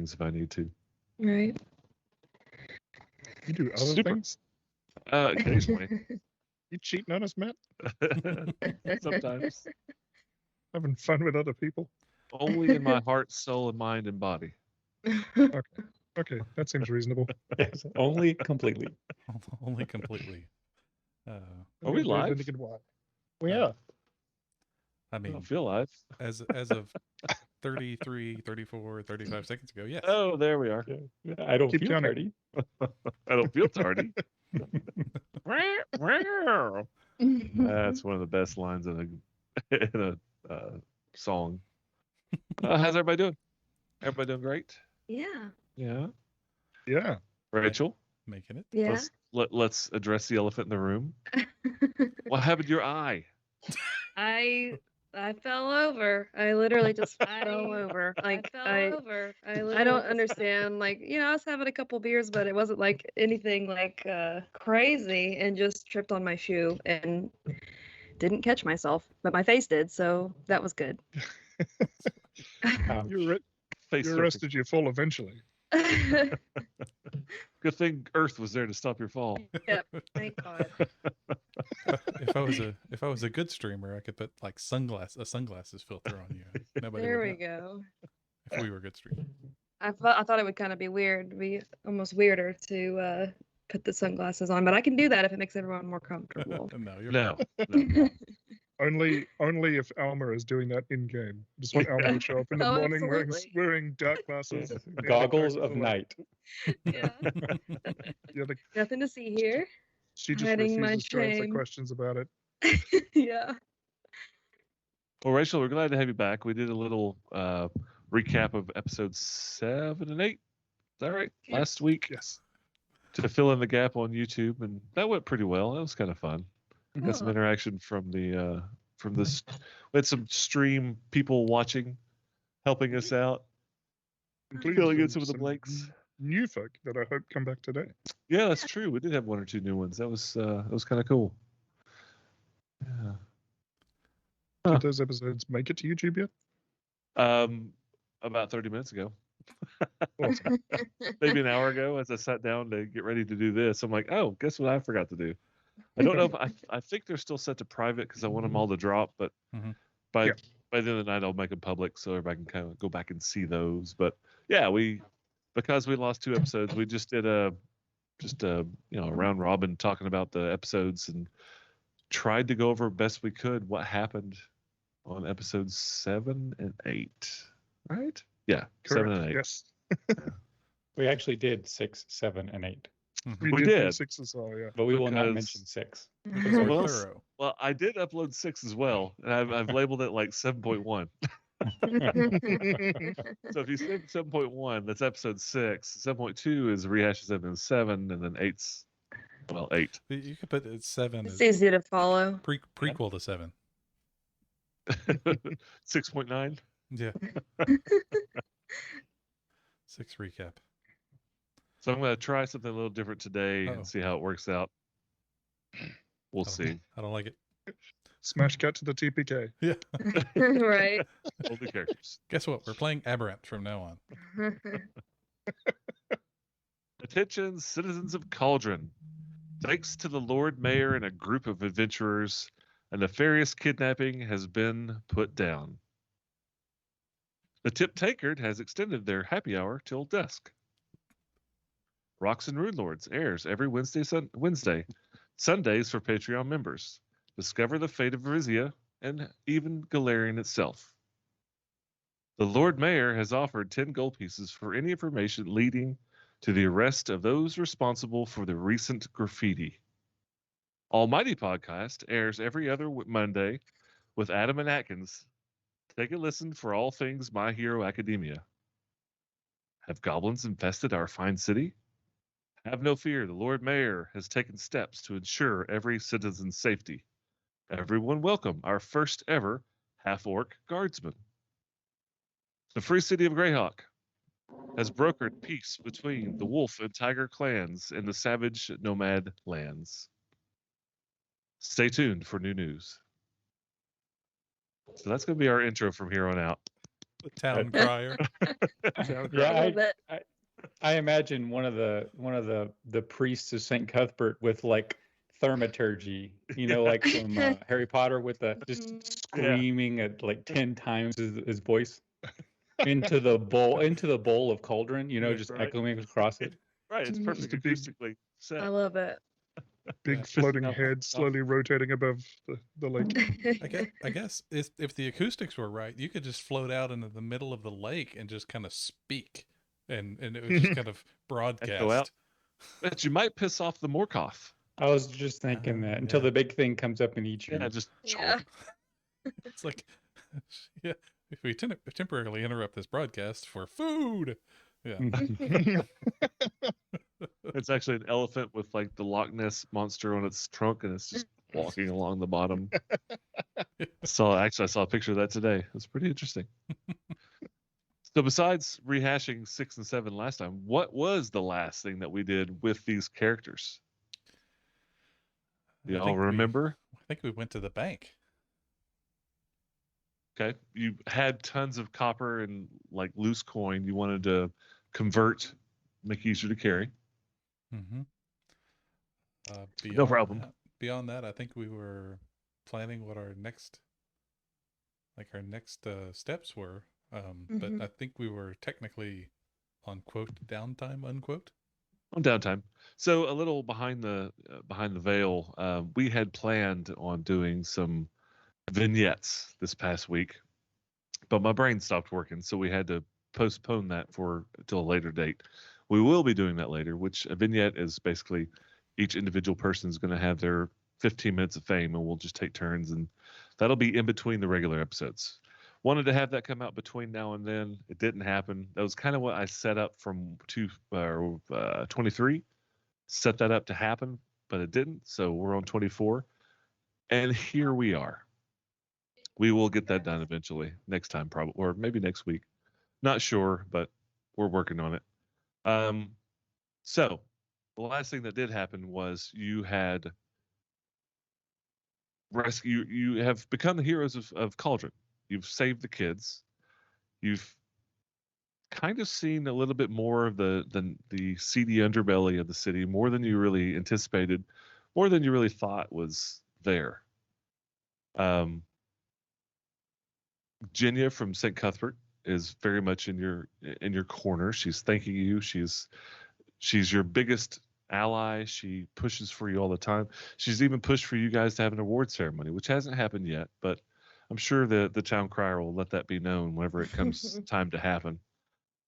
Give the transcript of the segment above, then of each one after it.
things if I need to. Right. You do other Super. things? Occasionally. You cheating on us, Matt? Sometimes. Having fun with other people? Only in my heart, soul, and mind and body. Okay, that seems reasonable. Yes, only completely. Only completely. Are we live? Why? We are. I I mean, don't feel live. as of 33, 34, 35 seconds ago, yes. Oh, there we are. Yeah, I don't Keep feel counting. dirty. I don't feel tardy. That's one of the best lines in a song. How's everybody doing? Everybody doing great? Yeah. Yeah. Yeah. Rachel, Making it. Yeah. let's address the elephant in the room. What happened to your eye? I fell over. I literally just fell over. Like I don't understand. Like, I was having a couple beers, but it wasn't like anything like crazy, and just tripped on my shoe and didn't catch myself, but my face did, so that was good. You Face surfing. arrested your fall eventually. Good thing Earth was there to stop your fall. Yep. Thank God. If I was a good streamer, I could put like a sunglasses filter on you. Nobody There would we know go. if we were good streamers. I thought it would kind of be weird, be almost weirder to put the sunglasses on, but I can do that if it makes everyone more comfortable. No, you're No. Only if Alma is doing that in game. Just want Alma to show up in the Oh, morning absolutely. wearing dark glasses. Goggles of night. Yeah. Yeah, Nothing to see here. she just Hiding my refuses to answer shame. questions about it. Yeah. Well, Rachel, we're glad to have you back. We did a little recap of episodes 7 and 8. Is that right? Yeah. Last week Yes. to fill in the gap on YouTube, and that went pretty well. That was kind of fun. Got some Oh. interaction from this. We had some stream people watching, helping us out, Including filling in some of the some blanks. New folk that I hope come back today. Yeah, that's true. We did have 1 or 2 new ones. That was kind of cool. Yeah. Did those episodes make it to YouTube yet? About 30 minutes ago. Awesome. Maybe an hour ago, as I sat down to get ready to do this, I'm like, oh, guess what I forgot to do? I don't know if I think they're still set to private because I want them all to drop, but Mhm. by Yeah. the end of the night I'll make them public so everybody can kind of go back and see those. But yeah, because we lost 2 episodes, we just did a round robin talking about the episodes and tried to go over best we could what happened on episodes 7 and 8. Right? Yeah, 7 and 8. Yes. We actually did 6, 7, and 8, We We did do did. 6 as well, yeah. but we will not Because- mention 6. Because we're Well, thorough. Well, I did upload 6 as well, and I've labeled it like 7.1. So if you say 7.1, that's episode 6. 7.2 is rehash of 7 and 7, and then 8's 8. You could put it 7 It's as easy to follow. prequel to 7. 6.9. Yeah. 6 recap. So I'm going to try something a little different today Uh-oh. and see how it works out. We'll see. I don't like it. Smash cut to the TPK. Yeah. Right. All the characters. Guess what? We're playing Aberrant from now on. Attention, citizens of Cauldron. Thanks to the Lord Mayor and a group of adventurers, a nefarious kidnapping has been put down. The Tip Tankard has extended their happy hour till dusk. Rocks and Rune Lords airs every Wednesday, Sundays for Patreon members. Discover the fate of Varizia and even Galarian itself. The Lord Mayor has offered 10 gold pieces for any information leading to the arrest of those responsible for the recent graffiti. Almighty Podcast airs every other Monday with Adam and Atkins. Take a listen for all things My Hero Academia. Have goblins infested our fine city? Have no fear, the Lord Mayor has taken steps to ensure every citizen's safety. Everyone welcome our first ever half-orc guardsman. The Free City of Greyhawk has brokered peace between the Wolf and Tiger clans in the Savage Nomad lands. Stay tuned for new news. So that's going to be our intro from here on out. The town crier. Yeah, I imagine one of the priests of Saint Cuthbert with like thaumaturgy, like from Harry Potter, with the just screaming at like 10 times his voice into the bowl of cauldron, just Right. echoing across it. Right, it's perfect a big- acoustically set. I love it. Big Yeah. floating No, head no. slowly rotating above the lake. I guess if the acoustics were right, you could just float out into the middle of the lake and just kind of speak, and it would just kind of broadcast. But you might piss off the Morkoth. I was just thinking that until yeah. the big thing comes up and eats you. Yeah, just Yeah. It's like, yeah, if we temporarily interrupt this broadcast for food. Yeah. it's actually an elephant with like the Loch Ness monster on its trunk, and it's just walking along the bottom. I saw a picture of that today. It's pretty interesting. So besides rehashing 6 and 7 last time, what was the last thing that we did with these characters? I You all think remember? I think we went to the bank. Okay, you had tons of copper and like loose coin. You wanted to convert, make it easier to carry. Mm-hmm. No problem. Beyond that, I think we were planning what our next steps were. But I think we were technically on quote downtime, unquote. On downtime. So a little behind the veil, we had planned on doing some vignettes this past week, but my brain stopped working, so we had to postpone that till a later date. We will be doing that later, which a vignette is basically each individual person is going to have their 15 minutes of fame, and we'll just take turns, and that'll be in between the regular episodes. Wanted to have that come out between now and then. It didn't happen. That was kind of what I set up from 23. Set that up to happen, but it didn't. So we're on 24. And here we are. We will get that done eventually next time, probably, or maybe next week. Not sure, but we're working on it. So the last thing that did happen was you have become the heroes of Cauldron. You've saved the kids. You've kind of seen a little bit more of the seedy underbelly of the city, more than you really anticipated, more than you really thought was there. Jinya from St. Cuthbert is very much in your corner. She's thanking you. She's your biggest ally. She pushes for you all the time. She's even pushed for you guys to have an award ceremony, which hasn't happened yet, but I'm sure the town crier will let that be known whenever it comes time to happen.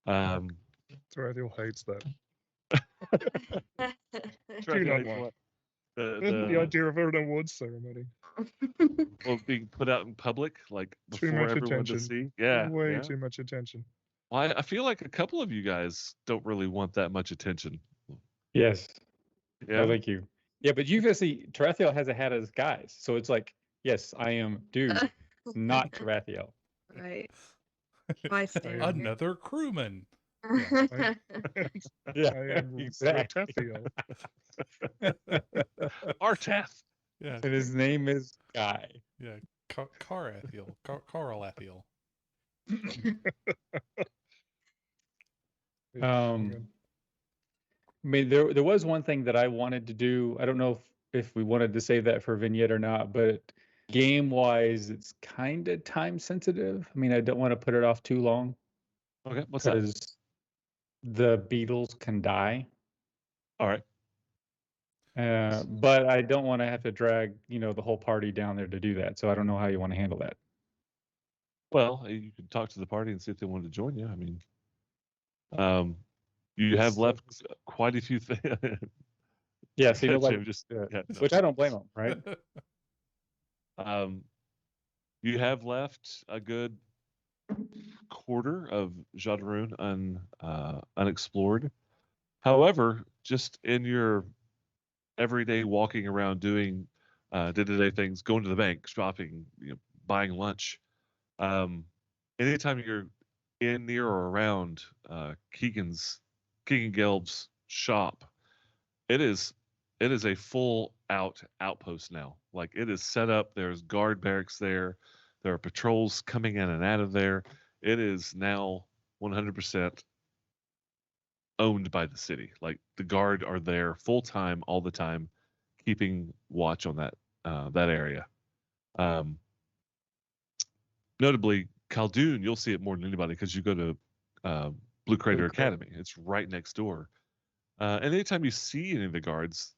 Tarathiel hates that. Do not want. The idea of an awards ceremony. Well, being put out in public, like Too before much everyone attention. to see. Yeah, Way yeah. too much attention. Well, I feel like a couple of you guys don't really want that much attention. Yes. Yeah. Oh, thank you. Yeah, but you see, Tarathiel has a hat as guys, so it's like, yes, I am dude, not Tarathiel. Right. Bystander. Another crewman. Yeah, Yeah, I am exactly. Tarathiel. Artath. Yeah. And his name is Guy. Yeah. Carathiel. Caralathiel. I mean, there was one thing that I wanted to do. I don't know if we wanted to save that for vignette or not, but game-wise, it's kind of time sensitive. I mean, I don't want to put it off too long Okay, what's that? because the beetles can die. All right. But I don't want to have to drag, the whole party down there to do that. So I don't know how you want to handle that. Well, you can talk to the party and see if they wanted to join you. I mean, you have left quite a few things. Yeah, so which I don't blame them, right? You have left a good quarter of Jadaroon unexplored. However, just in your everyday walking around doing day-to-day things, going to the bank, shopping, buying lunch, anytime you're in, near, or around Keegan Gelb's shop, it is a full outpost now. Like, it is set up. There's guard barracks there. There are patrols coming in and out of there. It is now 100% owned by the city. Like the guard are there full time all the time, keeping watch on that area. Um, Notably, Khaldun, you'll see it more than anybody because you go to Blue Crater Academy. It's right next door. And anytime you see any of the guards,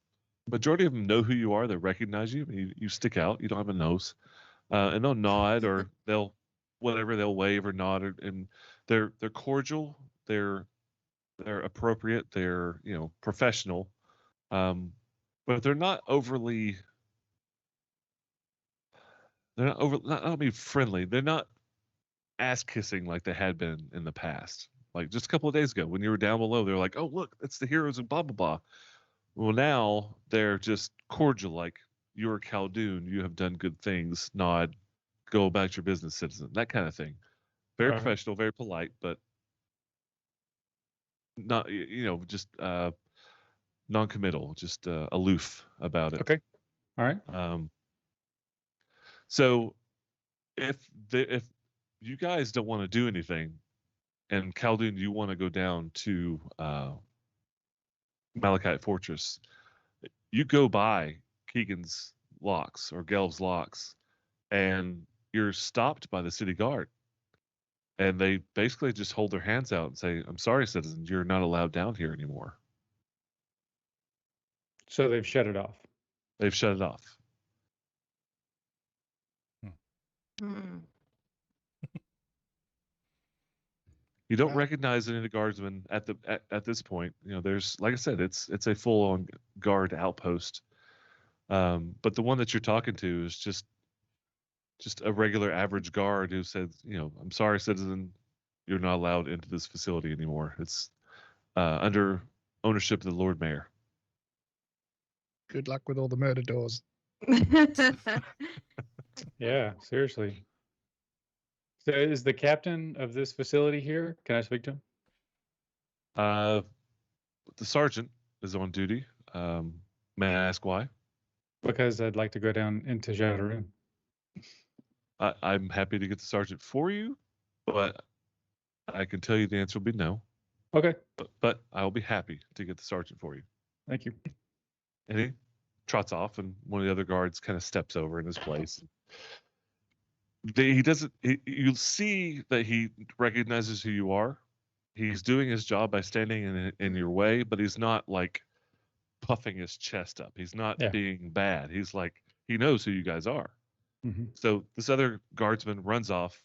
majority of them know who you are. They recognize you. You stick out. You don't have a nose, and they'll nod or they'll wave or nod, and they're cordial. They're appropriate. They're professional, but they're not overly. They're not over. Not, I don't mean friendly. They're not ass kissing like they had been in the past. Like just a couple of days ago when you were down below, they're like, "Oh, look, it's the heroes of blah blah blah." Well, now they're just cordial, like you're Khaldun, you have done good things. Nod, go about your business, citizen. That kind of thing. Very professional, very polite, but not just non-committal, just aloof about it. Okay. All right. So if you guys don't want to do anything, and Khaldun, you want to go down to Malachite Fortress, you go by Keegan's locks or Gelb's locks, and you're stopped by the city guard. And they basically just hold their hands out and say, "I'm sorry, citizens, you're not allowed down here anymore." So they've shut it off. They've shut it off. You don't recognize any of the guardsmen at this point. There's, like I said, it's a full-on guard outpost. But the one that you're talking to is just a regular average guard who said, "I'm sorry, citizen, you're not allowed into this facility anymore. It's under ownership of the Lord Mayor." Good luck with all the murder doors. Yeah, seriously. So is the captain of this facility here? Can I speak to him? The sergeant is on duty. May I ask why? Because I'd like to go down into Jadaroon. I'm happy to get the sergeant for you, but I can tell you the answer will be no. Okay. But I'll be happy to get the sergeant for you. Thank you. And he trots off, and one of the other guards kind of steps over in his place. He doesn't. You'll see that he recognizes who you are. He's doing his job by standing in your way, but he's not like puffing his chest up. He's not being bad. He's like, he knows who you guys are. Mm-hmm. So this other guardsman runs off,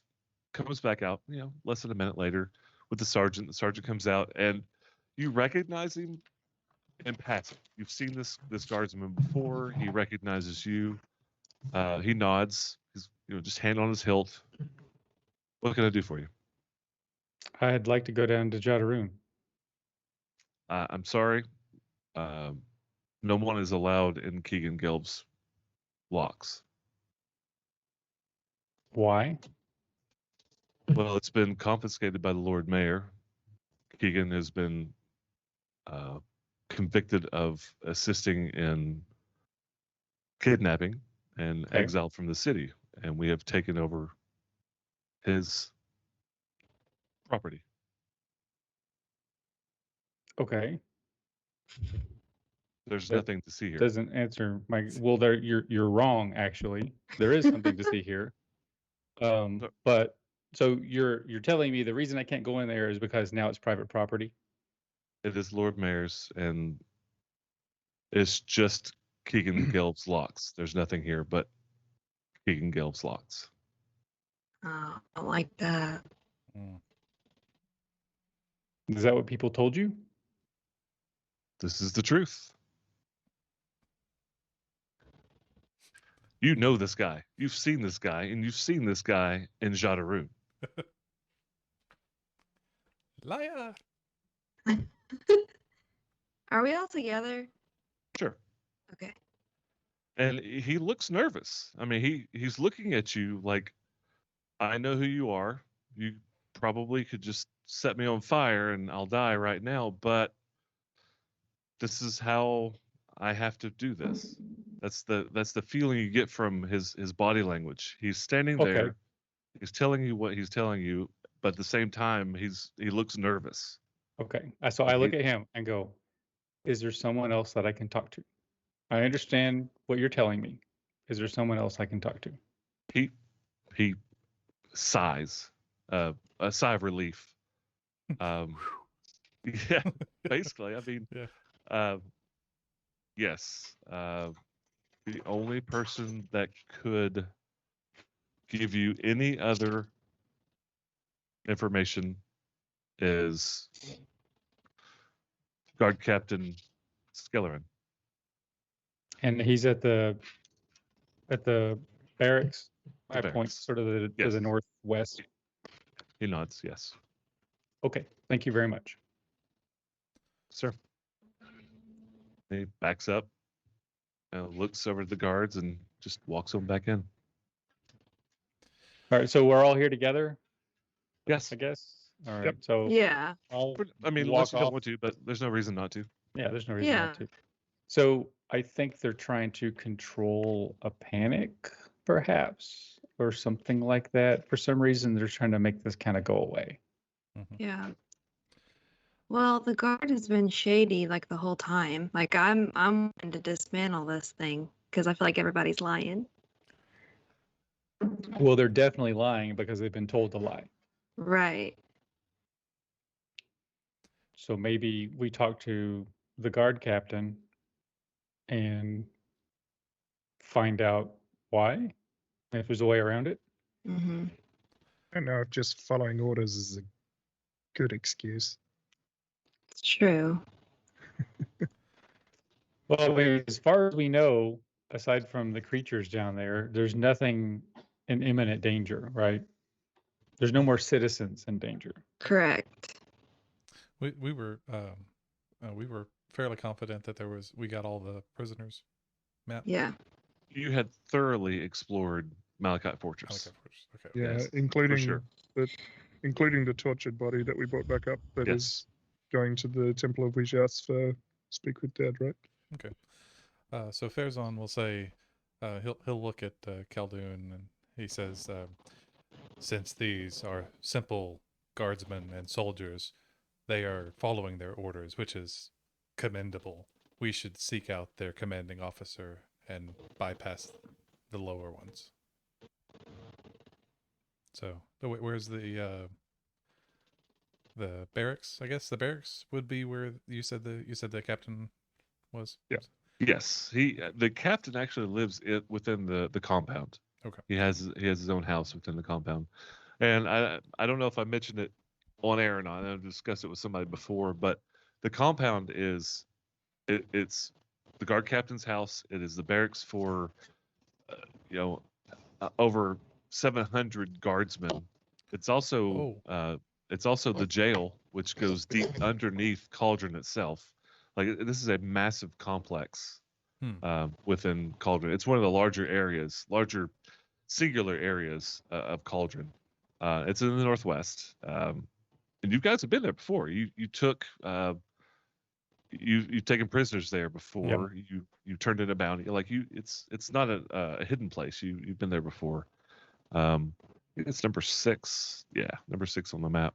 comes back out, less than a minute later with the sergeant. The sergeant comes out, and you recognize him in passing. You've seen this guardsman before. He recognizes you. He nods. He's just hand on his hilt. What can I do for you? I'd like to go down to Jadaroon. I'm sorry. No one is allowed in Keegan Gelb's locks. Why? Well, it's been confiscated by the Lord Mayor. Keegan has been convicted of assisting in kidnapping and exiled from the city, and we have taken over his property. Okay. There's nothing to see here. Doesn't answer my. Well, you're wrong. Actually, there is something to see here. But so you're telling me the reason I can't go in there is because now it's private property. It is Lord Mayor's, and it's just Keegan Gelb's locks. There's nothing here but Keegan Gelb's locks. Oh, I like that. Is that what people told you? This is the truth. You know this guy. You've seen this guy, and you've seen this guy in Jadaroon. Liar. Are we all together? Sure. Okay. And he looks nervous. I mean, he's looking at you like, I know who you are. You probably could just set me on fire and I'll die right now, but this is how I have to do this. That's the feeling you get from his body language. He's standing there. He's telling you what he's telling you, but at the same time, he looks nervous. Okay. So I look at him and go, is there someone else that I can talk to? I understand what you're telling me. Is there someone else I can talk to? He sighs, a sigh of relief. Yeah, basically. I mean, Yeah. yes. The only person that could give you any other information is Guard Captain Skilleran. And he's at the barracks. I point barracks. sort of to Yes. the northwest. He nods, yes. Okay. Thank you very much. Sir. He backs up, looks over at the guards, and just walks them back in. All right. So we're all here together, Yes. I guess. All right. Yep. So Yeah. I'll I mean, walk unless you don't off. want to, but there's no reason not to. Yeah, there's no reason Yeah. not to. So I think they're trying to control a panic, perhaps, or something like that. For some reason, they're trying to make this kind of go away. Yeah. Well, the guard has been shady like the whole time. Like I'm wanting to dismantle this thing because I feel like everybody's lying. Well, they're definitely lying because they've been told to lie. Right. So maybe we talk to the guard captain and find out why, if there's a way around it. Mm-hmm. I know just following orders is a good excuse. It's true. Well, I mean, as far as we know, aside from the creatures down there, there's nothing in imminent danger, right? There's no more citizens in danger. Correct. We were fairly confident that we got all the prisoners. Matt. Yeah. Mm-hmm. You had thoroughly explored Malachite Fortress. Okay. Yeah, Yes, including sure. including the tortured body that we brought back up that is going to the Temple of Wijas for Speak with Dead, right? Okay. So Farazan will say he'll look at Khaldun and he says, since these are simple guardsmen and soldiers, they are following their orders, which is commendable. We should seek out their commanding officer and bypass the lower ones. So, where's the barracks? I guess the barracks would be where you said the captain was. Yeah. Yes, the captain actually lives within the compound. Okay. He has his own house within the compound, and I don't know if I mentioned it on air or not. I've discussed it with somebody before, but the compound it's the guard captain's house. It is the barracks for over 700 guardsmen. It's also the jail, which goes deep underneath Cauldron itself. Like, this is a massive complex within Cauldron. It's one of the larger singular areas of Cauldron. It's in the northwest, and you guys have been there before. You took you've taken prisoners there before. Yep. You turned in a bounty. Like, it's not a hidden place. You've been there before. I think it's number 6. Yeah, number 6 on the map.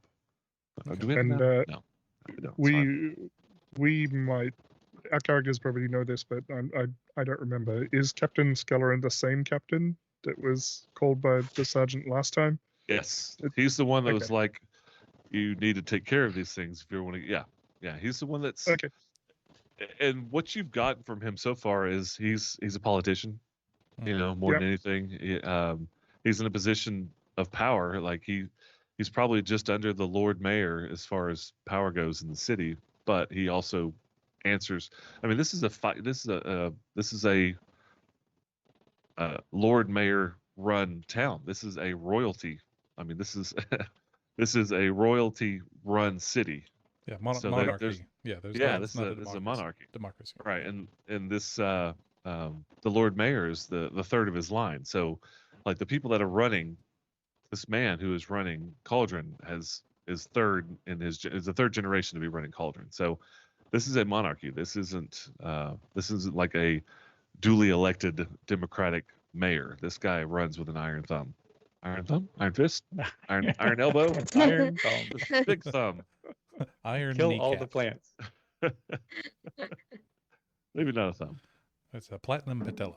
Do we have that? No. We might. Our characters probably know this, but I don't remember. Is Captain Skeleran the same captain that was called by the sergeant last time? Yes, he's the one that was like, you need to take care of these things if you want to. Yeah, he's the one that's okay. And what you've gotten from him so far is he's a politician, more than anything. He's in a position of power. Like, he's probably just under the Lord Mayor as far as power goes in the city, but he also answers. I mean, this is a Lord Mayor run town. This is a royalty. I mean, this is this is a royalty run city. Yeah, monarchy. This is a monarchy. Democracy. Right, and this the Lord Mayor is the third of his line. So, like, the people that are running, this man who is running Cauldron is the third generation to be running Cauldron. So, this is a monarchy. This isn't like a duly elected democratic mayor. This guy runs with an iron thumb. Iron thumb, iron fist, iron elbow, Iron thumb. big thumb. Iron Kill kneecap. all the plants. Maybe not a thumb. It's a platinum patella.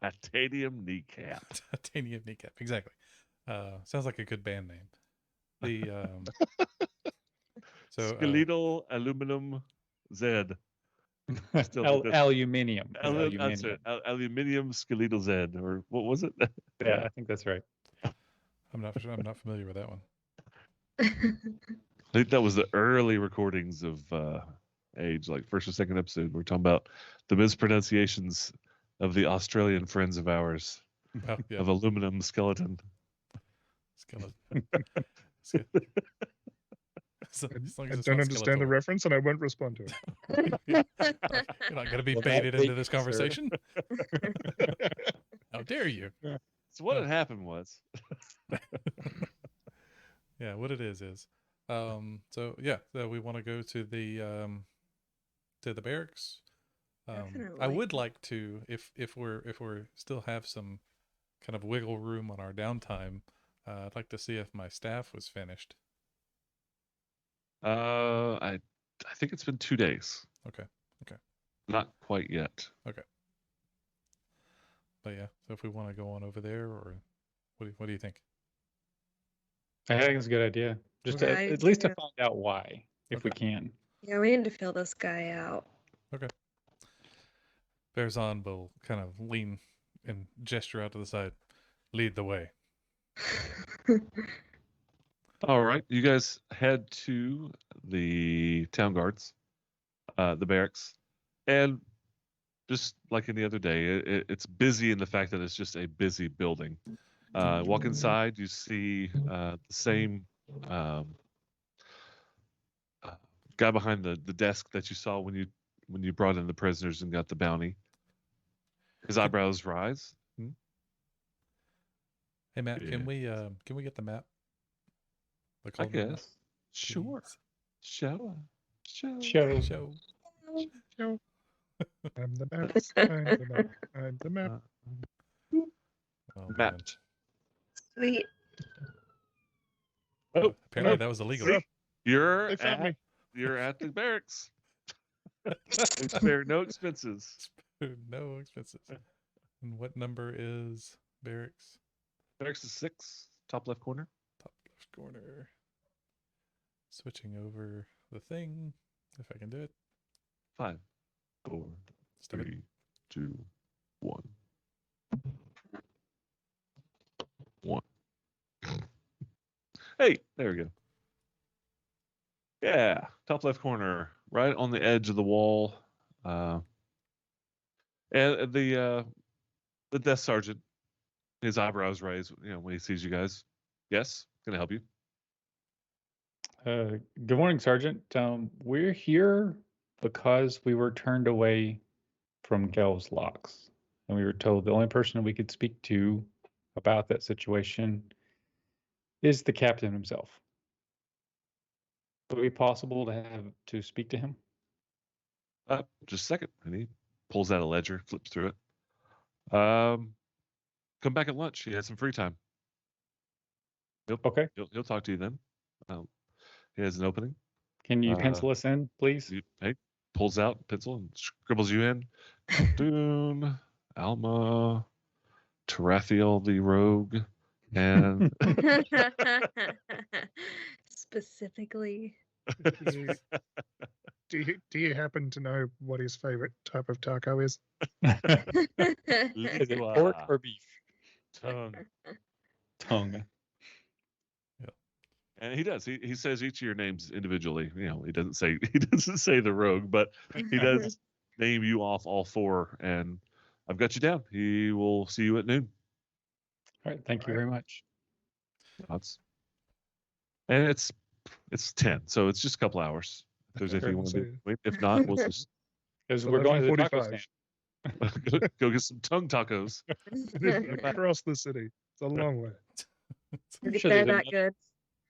Titanium kneecap. Titanium kneecap. Exactly. Sounds like a good band name. The Skeletal aluminum Z. Still, Aluminium. that's it. Aluminium skeletal Z, or what was it? Yeah, I think that's right. I'm not familiar with that one. I think that was the early recordings of Age, like first or second episode. We're talking about the mispronunciations of the Australian friends of ours Oh, yeah. of aluminum skeleton. Skeleton. I don't understand the reference, and I won't respond to it. You're not going to be Well, baited into that this sir. conversation. How dare you? So what had happened was, Yeah, what it is. So yeah, we want to go to the barracks. I would like to, if we're still have some kind of wiggle room on our downtime, I'd like to see if my staff was finished. I think it's been 2 days. Okay. Not quite yet. But yeah, so if we want to go on over there, or what do you think? I think it's a good idea. Just Yeah, to, I at least to do. find out why, if we can. Yeah, we need to fill this guy out. Bearzon will kind of lean and gesture out to the side, lead the way. All right, you guys head to the town guards, the barracks, and just like any other day, it's busy in the fact that it's just a busy building. Walk inside, you see the same guy behind the desk that you saw when you brought in the prisoners and got the bounty. His eyebrows rise. Hey Matt, Yeah. can we get the map? The I Cauldron map, guess. Sure. please? Show. Show. I'm the map. I'm the map. I'm the map. Oh, man. Mapped. Sweet. Oh, Apparently oh, that was illegal. see? You're They found me. you're at the barracks. They spare no expenses. No expenses. And what number is barracks? Barracks is 6, top left corner. Top left corner. Switching over the thing, if I can do it. 5, 4, Start. 3, 2, 1. 1. Hey, there we go. Yeah, top left corner, right on the edge of the wall. And the desk sergeant, his eyebrows raise, when he sees you guys. Yes, can I help you? Good morning, Sergeant. We're here because we were turned away from Gel's Locks, and we were told the only person we could speak to about that situation is the captain himself. Would it be possible to speak to him? Just a second. And he pulls out a ledger, flips through it. Come back at lunch. He has some free time. Okay. He'll talk to you then. He has an opening. Can you pencil us in, please? Hey, pulls out a pencil and scribbles you in. Dune, Alma, Tarathiel the Rogue, and Specifically. Do you happen to know what his favorite type of taco is? Is it pork or beef? tongue. Tongue. And he does. He says each of your names individually. He doesn't say the Rogue, but he does name you off all 4. And I've got you down. He will see you at noon. All right. Thank you very much. And it's 10, so it's just a couple hours. If there's anything you want to do. Wait, if not, we'll just Because we're going to the taco 11:45. stand. go get some tongue tacos. Across the city. It's a long way. I'm sure They're there's not good.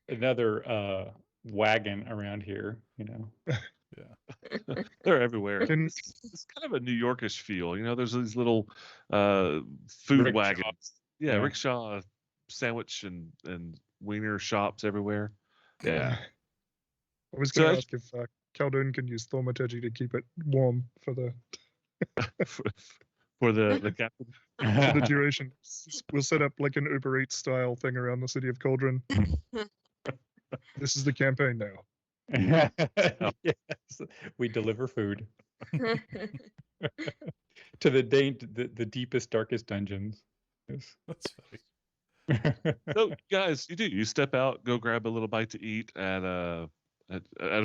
another wagon around here, Yeah. They're everywhere. Can- It's kind of a New Yorkish feel. There's these little food Rickshaw. wagons. Yeah, Yeah. rickshaw, sandwich, and wiener shops everywhere. Yeah. I was So going to as- ask if Khaldun can use thaumaturgy to keep it warm for the for the captain. for the duration. We'll set up like an Uber Eats style thing around the city of Cauldron. This is the campaign now. Yes, we deliver food to the deepest, darkest dungeons. Yes. That's funny. So guys, you step out, go grab a little bite to eat at a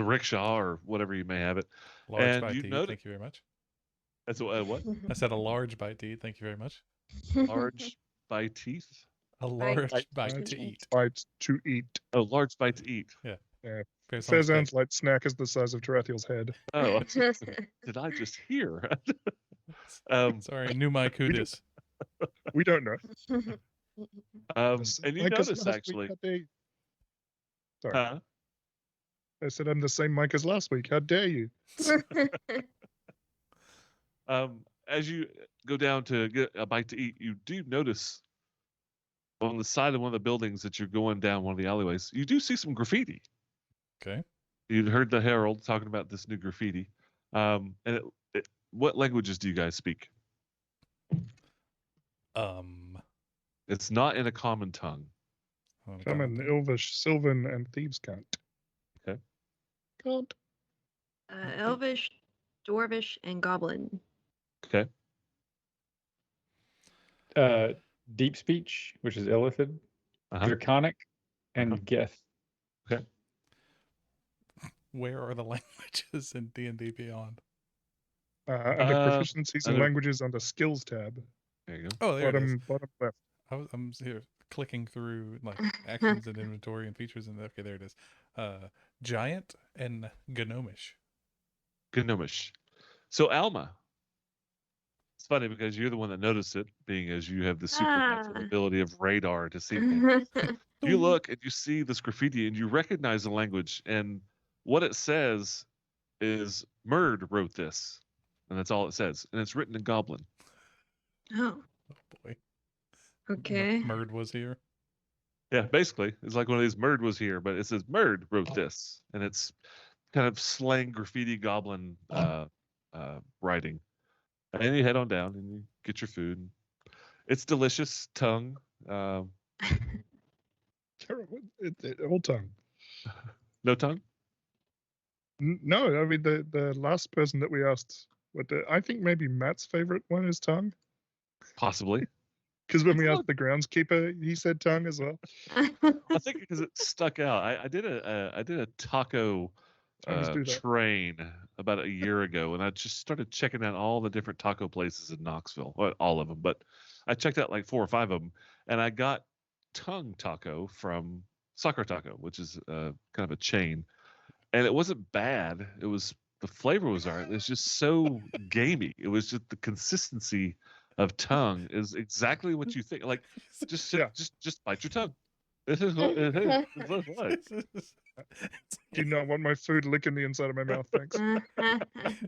rickshaw or whatever you may have it. Large And bite you to eat. notice- Thank you very much. That's what I said a large bite to eat. Thank you very much. large by teeth. A large Bite. bite to eat. Bite to eat. Oh, large bite to eat. Depends on the Fezan's steak. light snack is the size of Tarathiel's head. Oh, did I just hear? Sorry, knew my kudis. We don't know. And you Mike as notice last week, actually, how dare you? Sorry, huh? I said I'm the same Mike as last week. How dare you? As you go down to get a bite to eat, you do notice on the side of one of the buildings that you're going down one of the alleyways, you do see some graffiti. Okay. You'd heard the herald talking about this new graffiti. And what languages do you guys speak? It's not in a common tongue. oh, Common, God. Elvish, Sylvan, and Thieves can't. Okay. Can't. Elvish, Dwarvish, and Goblin. Okay. Deep speech, which is Illithid, Uh-huh. Draconic, and Uh-huh. Geth. Where are the languages in D&D Beyond? Under proficiencies in under- languages under skills tab, There you go. Oh, there it is. bottom left. I'm here clicking through like actions and inventory and features, and okay, there it is. Giant and Gnomish. Gnomish. So Alma. It's funny because you're the one that noticed it, being as you have the supernatural ability of radar to see things. You look and you see this graffiti and you recognize the language, and what it says is Murd wrote this, and that's all it says, and it's written in Goblin. Oh, Oh boy. okay. Murd was here. Yeah, basically, it's like one of these Murd was here, but it says Murd wrote this, and it's kind of slang graffiti Goblin writing. And then you head on down and you get your food. It's delicious, tongue. Terrible. Old tongue. No tongue? No, I mean the last person that we asked, I think maybe Matt's favorite one is tongue, Possibly. because when we It's asked the groundskeeper, he said tongue as well. I think because it stuck out. I did a taco Tongues do that. train about a year ago, and I just started checking out all the different taco places in Knoxville. Well, all of them, but I checked out like 4 or 5 of them, and I got tongue taco from Soccer Taco, which is kind of a chain, and it wasn't bad. It was the flavor was alright. It was just so gamey. It was just the consistency of tongue is exactly what you think. Like just Yeah. just bite your tongue. This is what it is. This is what it is. Do not want my food licking the inside of my mouth, thanks.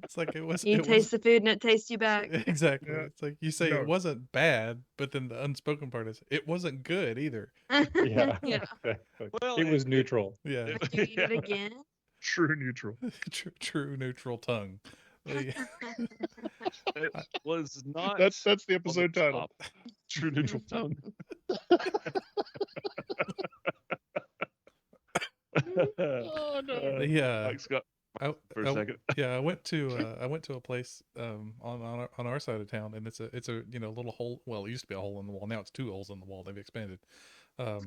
It's like it was. You it taste the food and it tastes you back. Exactly. Yeah. It's like you say No. it wasn't bad, but then the unspoken part is it wasn't good either. Yeah. Yeah. Exactly. Well, It was neutral. Yeah. Would you eat it again? True neutral. True neutral tongue. Like, It was not. That's the on the episode title. top. True neutral tongue. Oh no. yeah. Mike's got I, for a I- second. yeah, I went to a place on our side of town, and it's a little hole. Well, it used to be a hole in the wall. Now it's 2 holes in the wall. They've expanded. But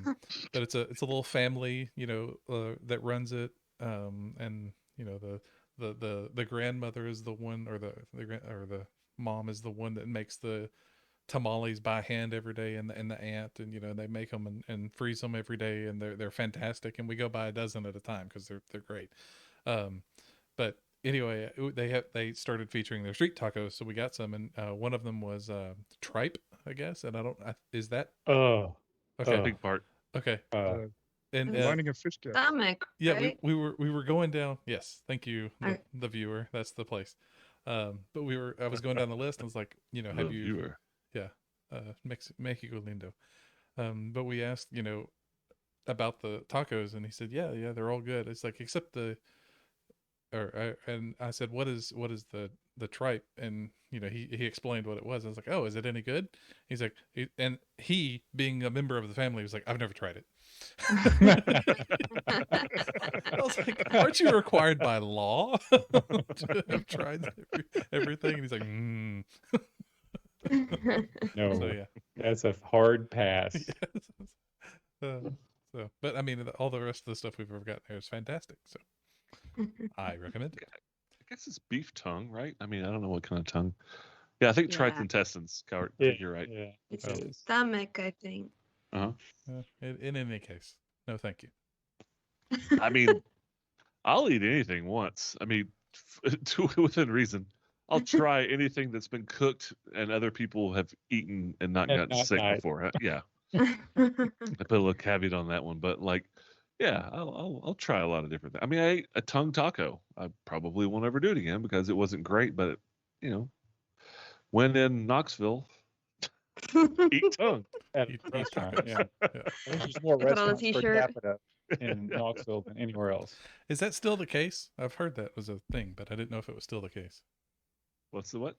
it's a little family, that runs it. And the grandmother is the one, or the mom is the one that makes the tamales by hand every day, and the aunt, and they make them and freeze them every day, and they're fantastic. And we go buy a dozen at a time because they're great. But anyway, they started featuring their street tacos, so we got some, and one of them was tripe, I guess. And is that Oh. okay? Big part. Okay. And Lining a fish gap. Stomach. yeah, right? we were going down. Yes, thank you, I- the viewer. That's the place. But I was going down the list. And I was like, The have you? viewer. Yeah, Mexico Lindo. But we asked, about the tacos, and he said, yeah, they're all good. It's like except and I said, what is the tripe? And he explained what it was. I was like, oh, is it any good? He's like, he being a member of the family was like, I've never tried it. I was like, aren't you required by law to have tried everything? And he's like, No, So yeah. that's a hard pass. But I mean, all the rest of the stuff we've ever gotten there is fantastic. So I recommend it. I guess it's beef tongue, right? I mean, I don't know what kind of tongue. Yeah, I think tripe Yeah. intestines. Coward, Yeah, you're right. Yeah, It's it a is. stomach, I think. In any case, no, thank you. I mean, I'll eat anything once. I mean, within reason. I'll try anything that's been cooked and other people have eaten and not And gotten not sick died. before. Yeah, I put a little caveat on that one, but like, yeah, I'll try a lot of different things. I mean, I ate a tongue taco. I probably won't ever do it again because it wasn't great, but when in Knoxville, eat tongue. At Eat a restaurant, tacos. yeah. Yeah. I think there's more Put on a restaurants per t-shirt. capita in Knoxville than anywhere else. Is that still the case? I've heard that was a thing, but I didn't know if it was still the case. What's the what?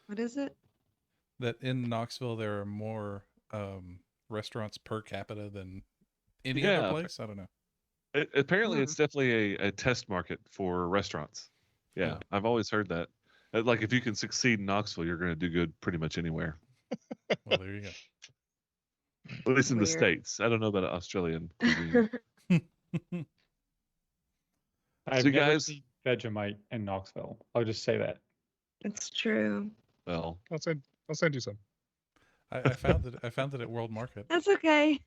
What is it? That in Knoxville there are more restaurants per capita than any Yeah, other place. I don't know. Apparently, Hmm. it's definitely a test market for restaurants. Yeah, Yeah. I've always heard that. Like, if you can succeed in Knoxville, you're going to do good pretty much anywhere. Well, there you go. At least in the Weird. States. I don't know about Australian cuisine. I've So you never guys- seen Vegemite in Knoxville. I'll just say that. It's true. Well, I'll send you some. I found it at World Market. That's okay.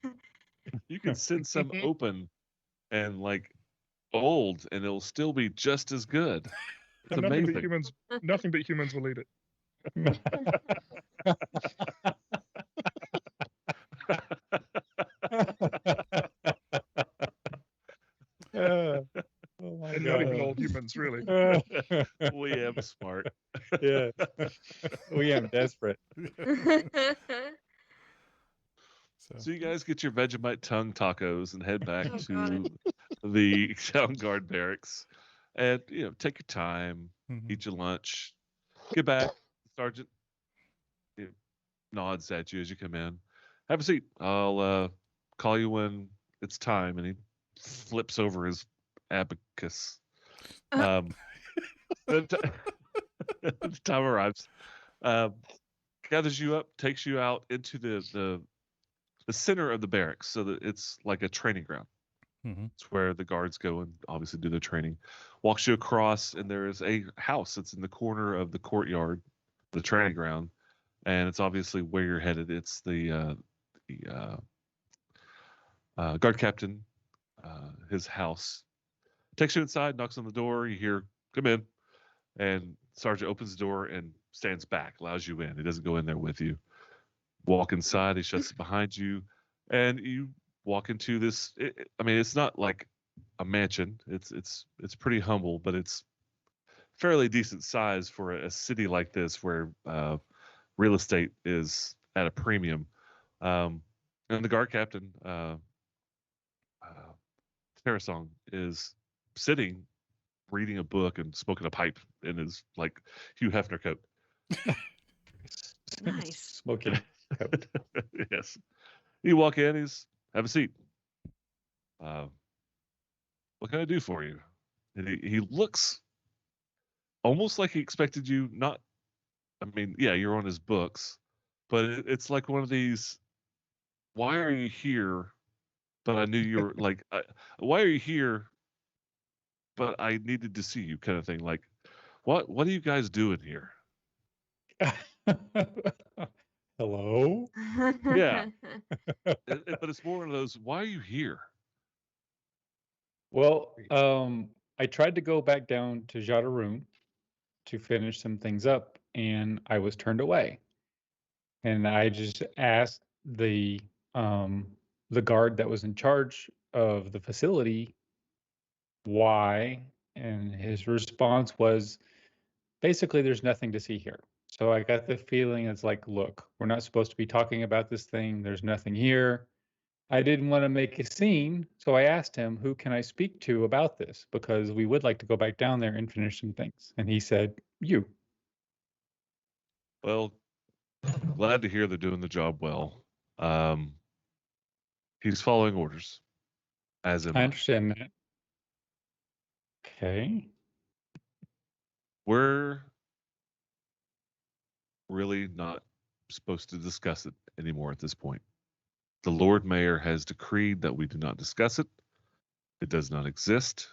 you can send some open and like old, and it'll still be just as good. It's And nothing but amazing. humans will eat it. Oh my And not even God. old humans, really. We am smart. Yeah, we am desperate. So you guys get your Vegemite tongue tacos and head back Oh, to God. the Town Guard barracks, and take your time, Mhm. eat your lunch, get back. Sergeant nods at you as you come in. Have a seat. I'll call you when it's time. And he flips over his abacus. The the time arrives. Gathers you up, takes you out into the center of the barracks, so that it's like a training ground. Mhm. It's where the guards go and obviously do their training. Walks you across, and there is a house that's in the corner of the courtyard, the training ground, and it's obviously where you're headed. It's the guard captain, his house. Takes you inside, knocks on the door. You hear, "Come in," and Sergeant opens the door and stands back, allows you in. He doesn't go in there with you. Walk inside. He shuts it behind you, and you walk into this. I mean, it's not like a mansion. It's pretty humble, but it's fairly decent size for a city like this, where real estate is at a premium. And the guard captain, Terrasong, is sitting reading a book and smoking a pipe in his like Hugh Hefner coat. Nice. Smoking. Yes. You walk in, he's have a seat. What can I do for you? And he looks almost like he expected you not. I mean, yeah, you're on his books, but it's like one of these. Why are you here? But I knew you were like. Why are you here? But I needed to see you, kind of thing. Like, what are you guys doing here? Hello? Yeah. But it's more of those. Why are you here? Well, I tried to go back down to Jadaroon to finish some things up, and I was turned away. And I just asked the guard that was in charge of the facility, why? And his response was basically, there's nothing to see here. So I got the feeling it's like, look, we're not supposed to be talking about this thing. There's nothing here. I didn't want to make a scene, so I asked him, who can I speak to about this? Because we would like to go back down there and finish some things. And he said, you. Well, glad to hear they're doing the job well. He's following orders, as am I I. understand that. Okay. We're really not supposed to discuss it anymore at this point. The Lord Mayor has decreed that we do not discuss it. It does not exist.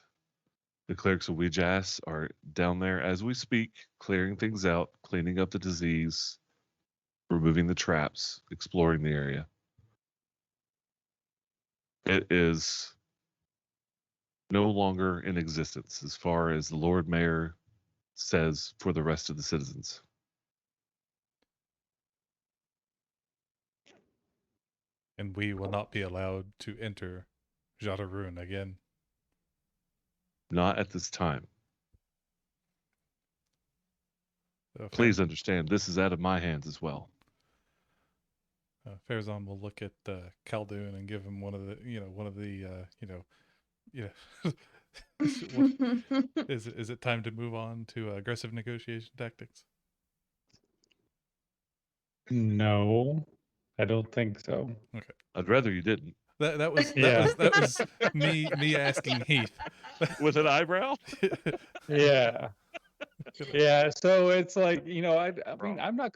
The clerics of Weejass are down there as we speak, clearing things out, cleaning up the disease, removing the traps, exploring the area. It is no longer in existence as far as the Lord Mayor says for the rest of the citizens. And we will not be allowed to enter Jadaroon again. Not at this time. So Please understand, this is out of my hands as well. Farazan will look at Khaldun and give him one of the is it time to move on to aggressive negotiation tactics? No, I don't think so. Okay. I'd rather you didn't. That was me asking Heath with an eyebrow. Yeah. Yeah, so it's like, I mean, I'm not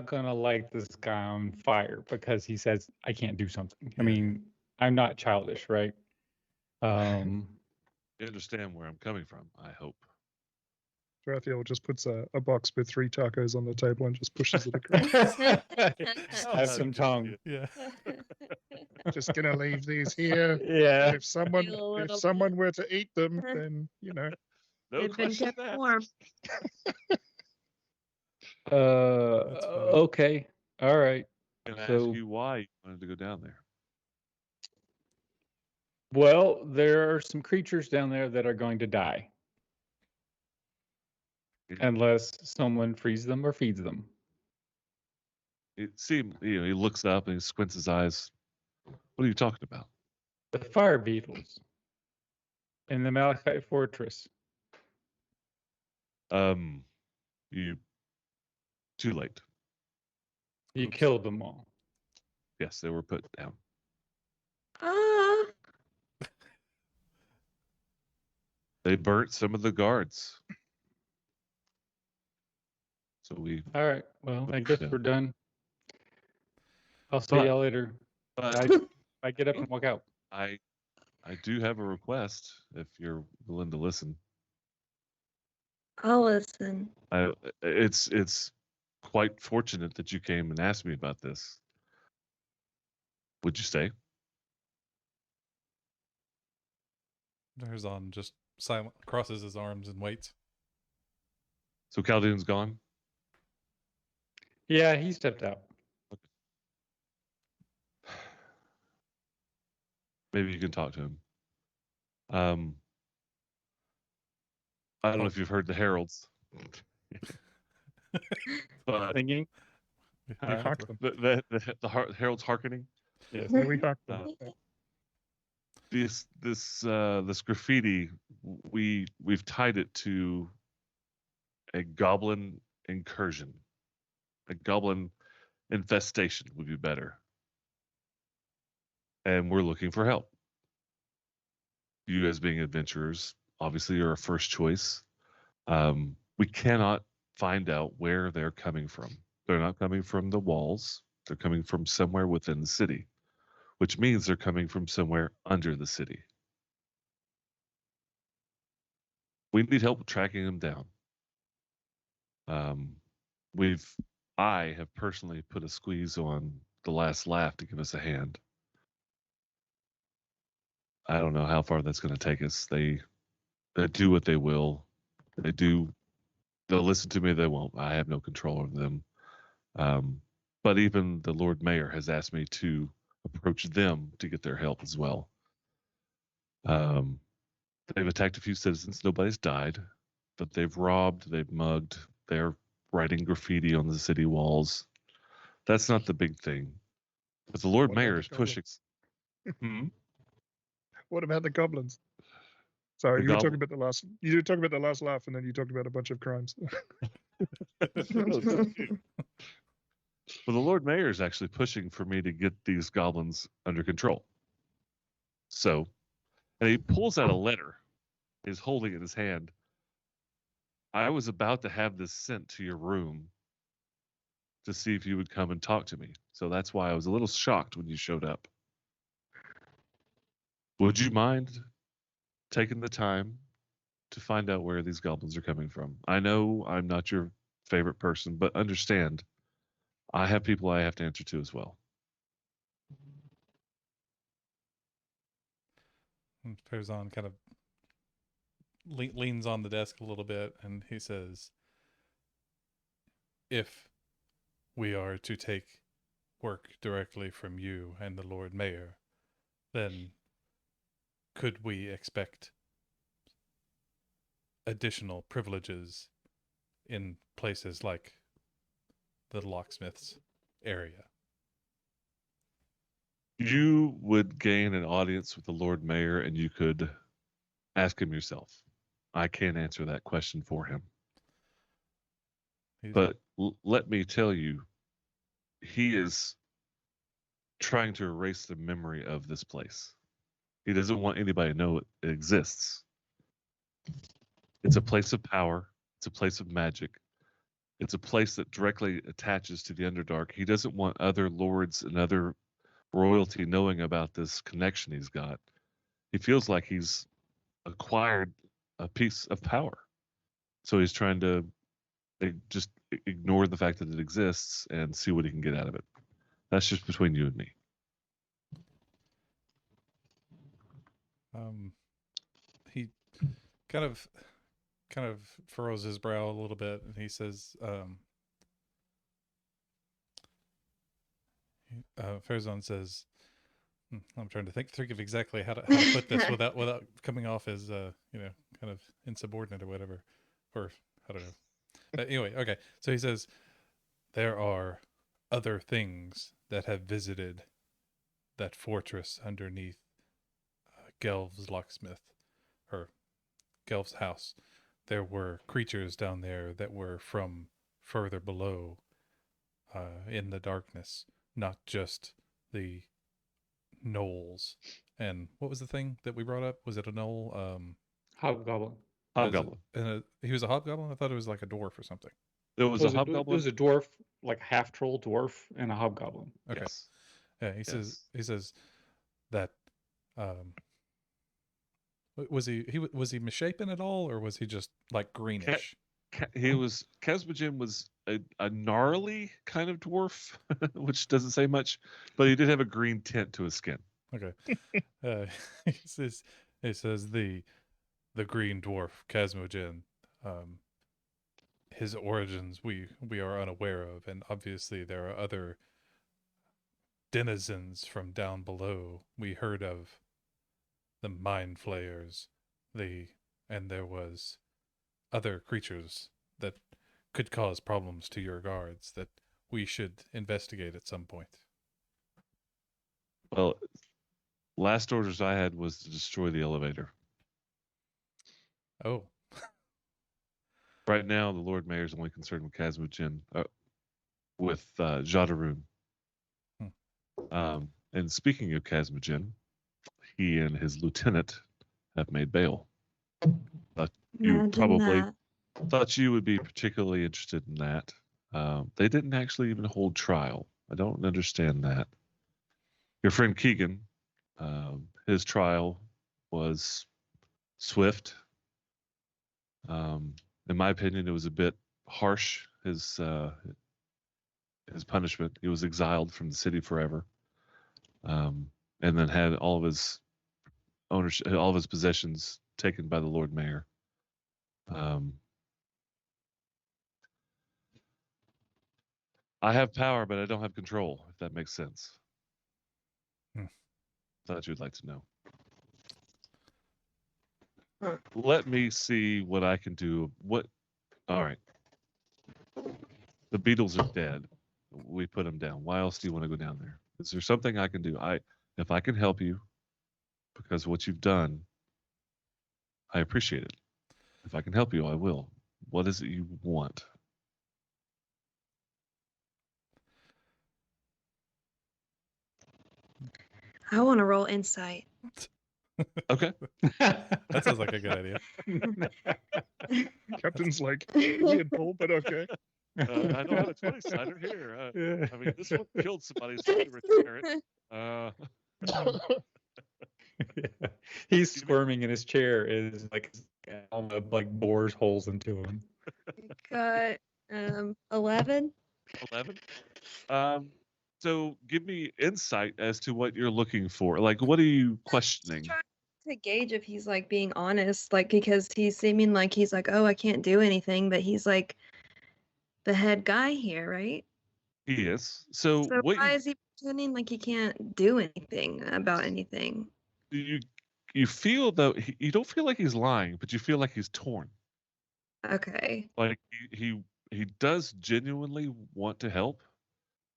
gonna light this guy on fire because he says I can't do something. I mean, I'm not childish, right? You understand where I'm coming from, I hope. Raphael just puts a box with 3 tacos on the table and just pushes it across. Have some tongue. Yeah. Just gonna leave these here. Yeah. If someone were to eat them, then No They've been question kept asked. warm. Okay. All right. Can I So- ask you why you wanted to go down there? Well, there are some creatures down there that are going to die unless someone frees them or feeds them. It seemed, he looks up and he squints his eyes. What are you talking about? The fire beetles in the Malachite Fortress. You too late. You killed them all. Yes, they were put down. They burnt some of the guards. So we. All right. Well, I guess Yeah. we're done. I'll see But- y'all later. But I get up and walk out. I do have a request if you're willing to listen. I'll listen. It's quite fortunate that you came and asked me about this. Would you stay? Farazan just silent crosses his arms and waits. So Khaldun's gone? Yeah, he stepped out. Maybe you can talk to him. I don't know if you've heard the heralds. But Thinking. We hack them. the heralds hearkening. Yes. We hack them. This graffiti, we've tied it to a goblin incursion. A goblin infestation would be better. And we're looking for help. You, as being adventurers, obviously are our first choice. We cannot find out where they're coming from. They're not coming from the walls. They're coming from somewhere within the city, which means they're coming from somewhere under the city. We need help tracking them down. I have personally put a squeeze on the Last Laugh to give us a hand. I don't know how far that's going to take us. They do what they will. They'll listen to me. They won't. I have no control over them. But even the Lord Mayor has asked me to approach them to get their help as well. They've attacked a few citizens. Nobody's died, but they've robbed, they've mugged, they're writing graffiti on the city walls. That's not the big thing. But the Lord What about Mayor the is pushing. What about the goblins? Sorry, The you were talking about the last. You were talking about the last laugh, and then you talked about a bunch of crimes. Well, the Lord Mayor is actually pushing for me to get these goblins under control. So, and he pulls out a letter, is holding it in his hand. I was about to have this sent to your room to see if you would come and talk to me. So that's why I was a little shocked when you showed up. Would you mind taking the time to find out where these goblins are coming from? I know I'm not your favorite person, but understand, I have people I have to answer to as well. And Farazan kind of leans on the desk a little bit, and he says, if we are to take work directly from you and the Lord Mayor, then could we expect additional privileges in places like the locksmith's area? You would gain an audience with the Lord Mayor and you could ask him yourself. I can't answer that question for him. But let me tell you, he is trying to erase the memory of this place. He doesn't want anybody to know it exists. It's a place of power. It's a place of magic. It's a place that directly attaches to the Underdark. He doesn't want other lords and other royalty knowing about this connection he's got. He feels like he's acquired a piece of power. So he's trying to just ignore the fact that it exists and see what he can get out of it. That's just between you and me. He kind of furrows his brow a little bit, and he says, Farazan says, I'm trying to think of exactly how to put this without coming off as kind of insubordinate or whatever, or I don't know. But anyway, okay. So he says there are other things that have visited that fortress underneath Gelv's locksmith, or Gelv's house. There were creatures down there that were from further below, in the darkness, not just the gnolls. And what was the thing that we brought up? Was it a gnoll? Hobgoblin. Hobgoblin. He was a hobgoblin? I thought it was like a dwarf or something. It was a hobgoblin? It was a dwarf, like a half-troll dwarf and a hobgoblin. Okay. Yes. Yeah, he says that was he misshapen at all, or was he just like greenish? Kazmojin was a gnarly kind of dwarf, which doesn't say much, but he did have a green tint to his skin. Okay. He says the green dwarf Kazmojin, his origins we are unaware of, and obviously there are other denizens from down below. We heard of the mind flayers, and there was other creatures that could cause problems to your guards that we should investigate at some point. Well, last orders I had was to destroy the elevator. Oh. Right now, the Lord Mayor is only concerned with Kazmojin, with Jadaroon. And speaking of Kazmojin, he and his lieutenant have made bail. You probably thought you would be particularly interested in that. They didn't actually even hold trial. I don't understand that. Your friend Keegan, his trial was swift. In my opinion, it was a bit harsh. His punishment. He was exiled from the city forever, and then had all of his ownership, all of his possessions taken by the Lord Mayor. I have power, but I don't have control, if that makes sense. Thought you'd like to know. Huh. Let me see what I can do. All right. The Beatles are dead. We put them down. Why else do you want to go down there? Is there something I can do? If I can help you, because what you've done, I appreciate it. If I can help you, I will. What is it you want? I want to roll insight. Okay. That sounds like a good idea. Captain's like, weird pull, but okay. I know how to 20 cider here. I mean, this one killed somebody's favorite parent. He's squirming in his chair. Is like almost like bores holes into him. Got 11. 11. So give me insight as to what you're looking for. Like, what are you questioning? Trying to gauge if he's like being honest, like because he's seeming like he's like, oh, I can't do anything, but he's like the head guy here, right? He is. So So what why is he pretending like he can't do anything about anything? you feel though you don't feel like he's lying, but you feel like he's torn. Okay. Like he does genuinely want to help,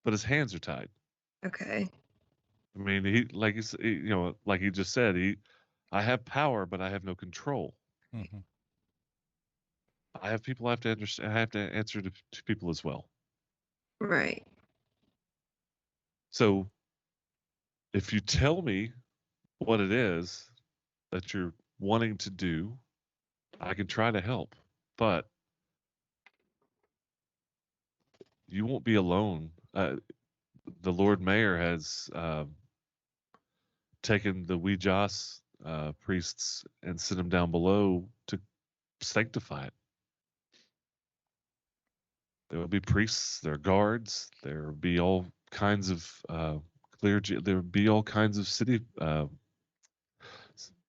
but his hands are tied. Okay. I mean, like he just said, I have power, but I have no control. Mhm. I have people I have to understand. I have to answer to people as well. Right. So if you tell me what it is that you're wanting to do, I can try to help, but you won't be alone. The Lord Mayor has taken the Weejas priests and sent them down below to sanctify it. There will be priests, there are guards, there will be all kinds of clergy, there will be all kinds of city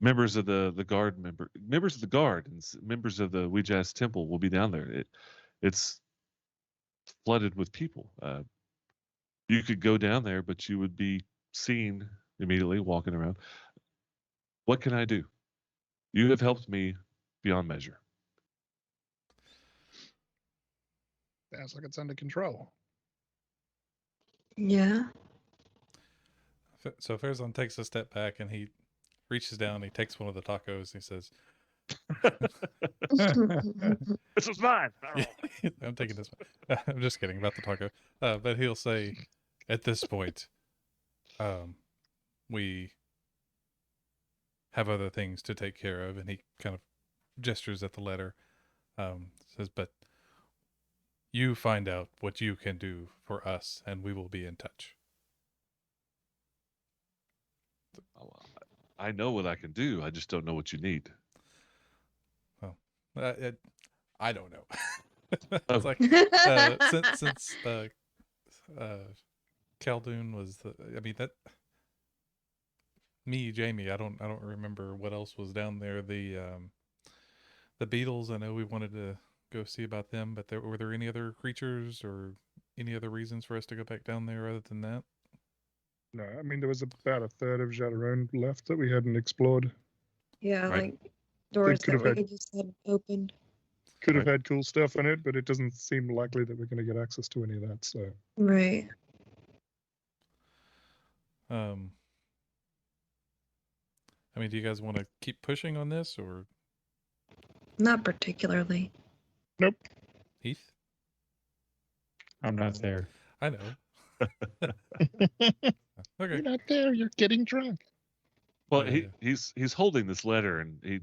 members of the guard members of the guard and members of the Weejas temple will be down there. It's flooded with people. You could go down there, but you would be seen immediately walking around. What can I do? You have helped me beyond measure. Sounds like it's under control. Yeah. So Farazan takes a step back and he reaches down. He takes one of the tacos and he says, This was mine. I'm taking this one. I'm just kidding about the taco. But he'll say, at this point, we have other things to take care of. And he kind of gestures at the letter. Says, but you find out what you can do for us and we will be in touch. I know what I can do. I just don't know what you need. I don't know. It's like since Khaldun was Jamie, I don't remember what else was down there. The beetles, I know we wanted to go see about them, but were there any other creatures or any other reasons for us to go back down there other than that? No, I mean, there was about a third of Jadaron left that we hadn't explored. Yeah, Right. like doors could that have we just had opened. Could have had cool stuff in it, but it doesn't seem likely that we're going to get access to any of that. So, Right. I mean, do you guys want to keep pushing on this or Not particularly. nope. Heath? I'm not there. I know. Okay. You're not there. You're getting drunk. Well, Yeah. he's holding this letter and he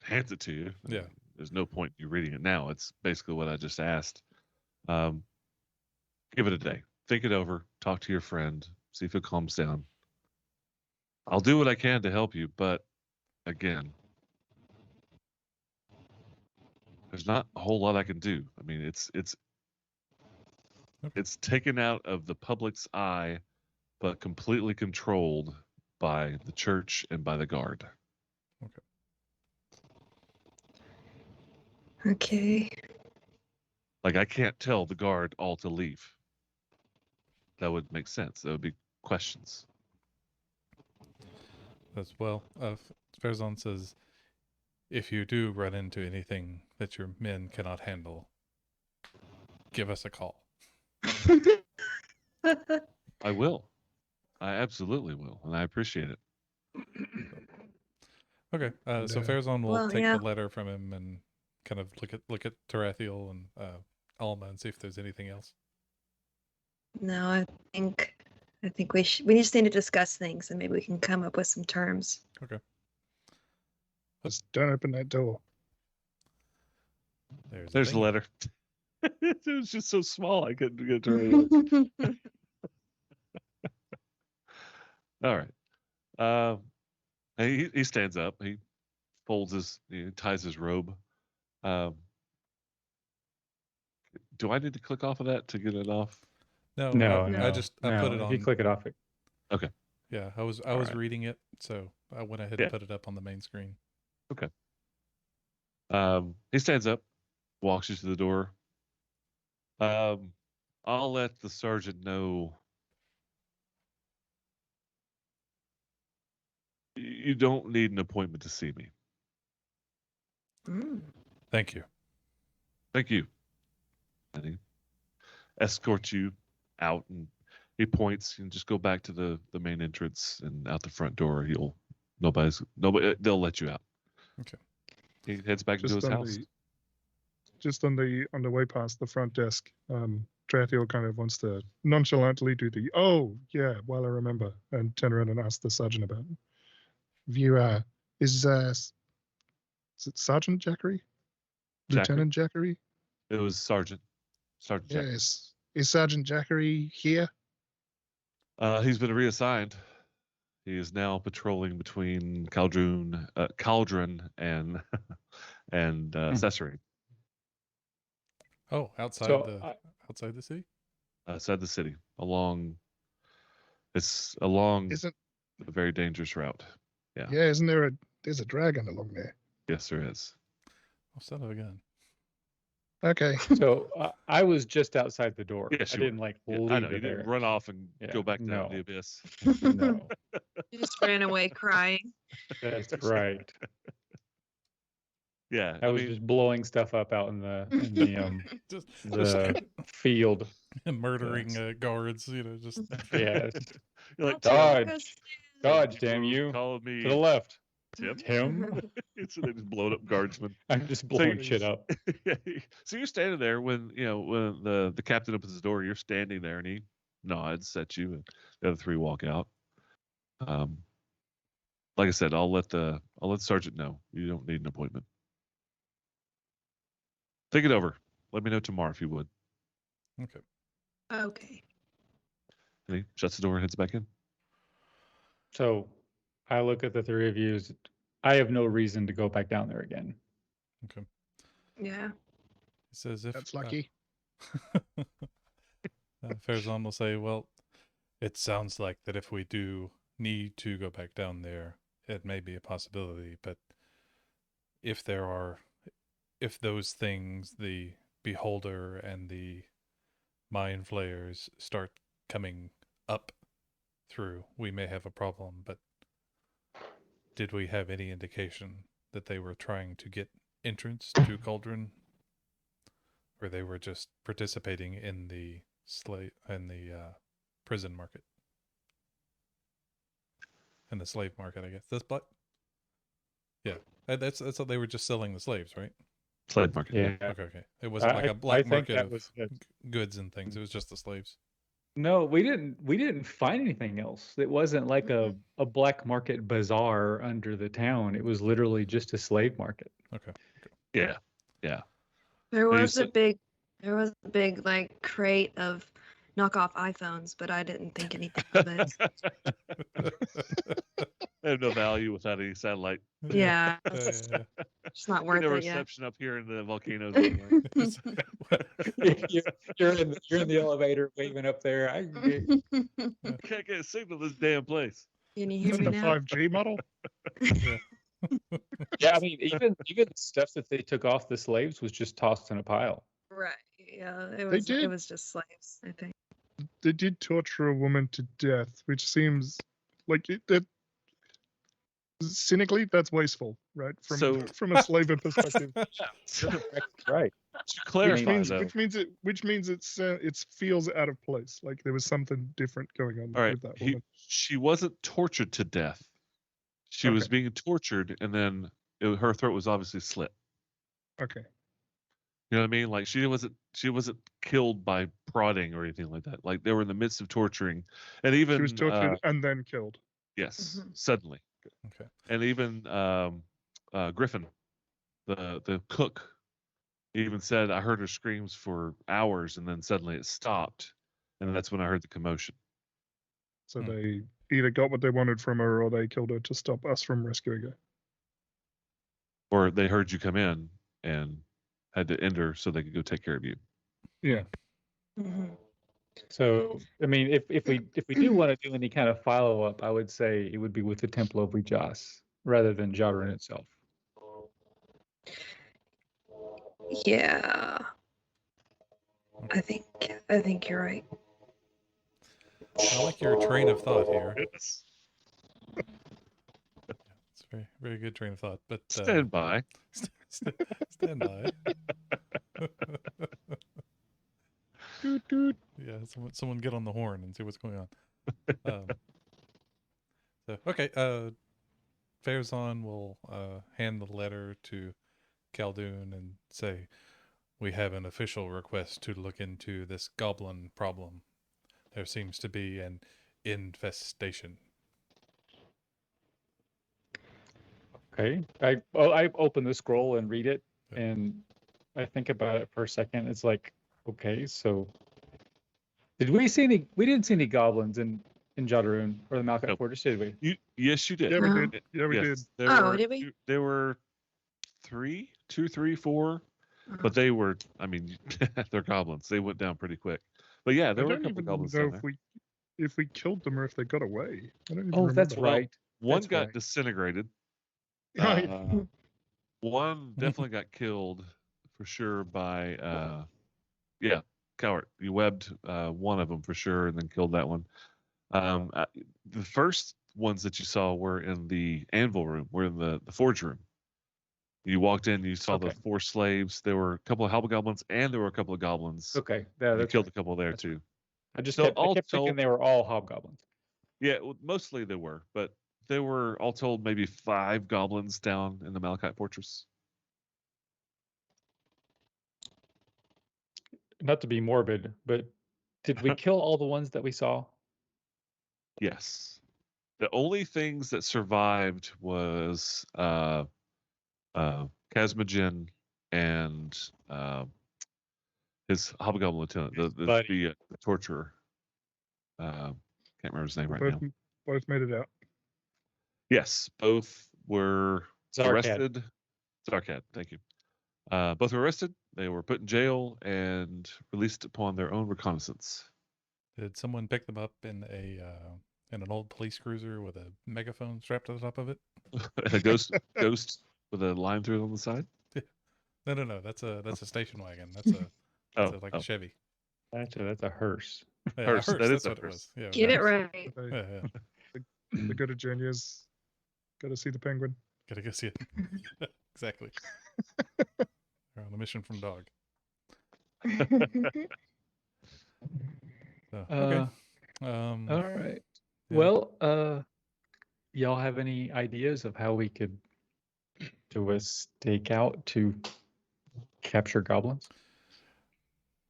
hands it to you. Yeah. There's no point in you reading it now. It's basically what I just asked. Give it a day. Think it over. Talk to your friend. See if it calms down. I'll do what I can to help you, but again, there's not a whole lot I can do. I mean, it's taken out of the public's eye, but completely controlled by the church and by the guard. Okay. Like, I can't tell the guard all to leave. That would make sense. That would be questions. as well. Ferzon says, if you do run into anything that your men cannot handle, give us a call. I will. I absolutely will, and I appreciate it. Okay, so No. Farazan will Well, take yeah. the letter from him and kind of look at Tarathiel and Alma and see if there's anything else. No, I think we just need to discuss things and maybe we can come up with some terms. Okay. Just don't open that door. There's the letter. It was just so small I couldn't get to read it. All right. He stands up. He folds ties his robe. Do I need to click off of that to get it off? No, No, I no. put it If on. you click it off, Okay. Yeah, I was All right. reading it, so I went ahead and put it up on the main screen. Okay. He stands up, walks you to the door. I'll let the sergeant know you don't need an appointment to see me. Mm. Thank you. Thank you. And he escorts you out, and he points and just go back to the main entrance and out the front door. Nobody. They'll let you out. Okay. He heads back into his house. Just on the way past the front desk, Tarathiel kind of wants to nonchalantly do the well, I remember, and turn around and ask the sergeant about it. Is it Sergeant Jackery? Lieutenant Jackery? It was Sergeant Jackery. Yes. Is Sergeant Jackery here? He's been reassigned. He is now patrolling between Cauldron and Cesarine. Oh, outside the city? Outside the city, it's along a very dangerous route. Yeah. Yeah, isn't there's a dragon along there? Yes, there is. Oh, son of a gun. Okay. So I was just outside the door. Yes, I you didn't leave I know it you there. didn't run off and go back down no. the abyss. No, You just ran away crying. that's right. Yeah, I was just blowing stuff up out in the Just the field. murdering guards, just Yes. You're like, Dodge, damn you! Calling me To the left, Tim. So they just blowing up guardsmen. I'm just blowing shit up. So you're standing there when the captain opens his door. You're standing there, and he nods at you, and the other three walk out. Like I said, I'll let the sergeant know you don't need an appointment. Think it over. Let me know tomorrow if you would. Okay. Okay. And he shuts the door and heads back in. So I look at the three of you. I have no reason to go back down there again. Okay. Yeah. He says if That's lucky. Farazan will say, well, it sounds like that if we do need to go back down there, it may be a possibility, but if those things, the Beholder and the Mind Flayers, start coming up through, we may have a problem. But did we have any indication that they were trying to get entrance to Cauldron, or they were just participating in the prison market, in the slave market? I guess that's what they were, just selling the slaves, right? Slave market. Yeah. Okay. It wasn't like a black market of it. goods and things. It was just the slaves. No, we didn't find anything else. It wasn't like a black market bazaar under the town. It was literally just a slave market. Okay. Yeah. There And was a big like crate of knockoff iPhones, but I didn't think anything of it. They have no value without any satellite. Yeah. It's not worth No it yet. reception up here in the volcanoes. You're in the elevator waving up there. Can't get a signal this damn place. Can you Is hear it me the now? 5G model? Yeah, I mean, even the stuff that they took off the slaves was just tossed in a pile. Right. Yeah. It did. was just slaves, I think. They did torture a woman to death, which seems like that cynically, that's wasteful, right? So- From a slaver perspective. Right. To clarify, though, Which means it feels out of place. Like there was something different going on all right, with that woman. she wasn't tortured to death. She was Okay. being tortured, and then her throat was obviously slit. Okay. You know what I mean? Like she wasn't killed by prodding or anything like that. Like they were in the midst of torturing, and even She was tortured and then killed. yes, Mhm. suddenly. Okay. And even Griffin, the cook, even said, "I heard her screams for hours, and then suddenly it stopped, and that's when I heard the commotion." So Hmm. they either got what they wanted from her or they killed her to stop us from rescuing her. Or they heard you come in and had to end her so they could go take care of you. Yeah. Mhm. So, I mean, if we do want to do any kind of follow up, I would say it would be with the Temple of Ujas rather than Jadrin itself. Yeah. I think you're right. I like your train of thought here. Yes. It's a very, very good train of thought. But Stand by. stand by. Doot, doot. Yeah, someone get on the horn and see what's going on. So okay, Farazan will hand the letter to Khaldun and say, "We have an official request to look into this goblin problem. There seems to be an infestation." Okay. I open the scroll and read it, Yeah. and I think about it for a second. It's like, okay, so did we see any? We didn't see any goblins in Jadrun or the Malkite Nope. Fortress, did we? Yes, you did. Yeah, we No. did. Yeah, we did. There Oh, were, did we? There were 2, 3, 4, Uh-huh. but they were. I mean, they're goblins. They went down pretty quick. But yeah, I there were a don't couple even goblins know down there. if we killed them or if they got away. I don't even Oh, remember. that's Well, right. One That's got right. disintegrated. Right. One definitely got killed for sure by Cowart. You webbed one of them for sure, and then killed that one. The first ones that you saw were in the anvil room. Were in the forge room. You walked in, you saw the Okay. 4 slaves. There were a couple of hobgoblins, and there were a couple of goblins. Okay. Yeah, You that's killed right. a couple there That's too. right. I just So kept, I all kept thinking told- they were all hobgoblins. Yeah, well, mostly they were, but there were all told maybe 5 goblins down in the Malachite Fortress. Not to be morbid, but did we kill all the ones that we saw? Yes. The only things that survived was Kazmajin and his hobgoblin lieutenant, buddy. the torturer. Can't remember his name right now. Both made it out. Yes, both were Zarkad. arrested. Zarkad, thank you. Both were arrested. They were put in jail and released upon their own reconnaissance. Did someone pick them up in an old police cruiser with a megaphone strapped to the top of it? A ghost with a line through it on the side. No. That's a station wagon. That's a Chevy. That's a hearse. Yeah, Hearse, that is that's a what it hearse. was. Yeah, Get it hearse. right. They, Yeah, yeah. they go to Genia's. Got to see the penguin. Gotta go see it. Exactly. They're on a mission from Dog. So, okay. All right. Yeah. Well, y'all have any ideas of how we could do a stakeout to capture goblins?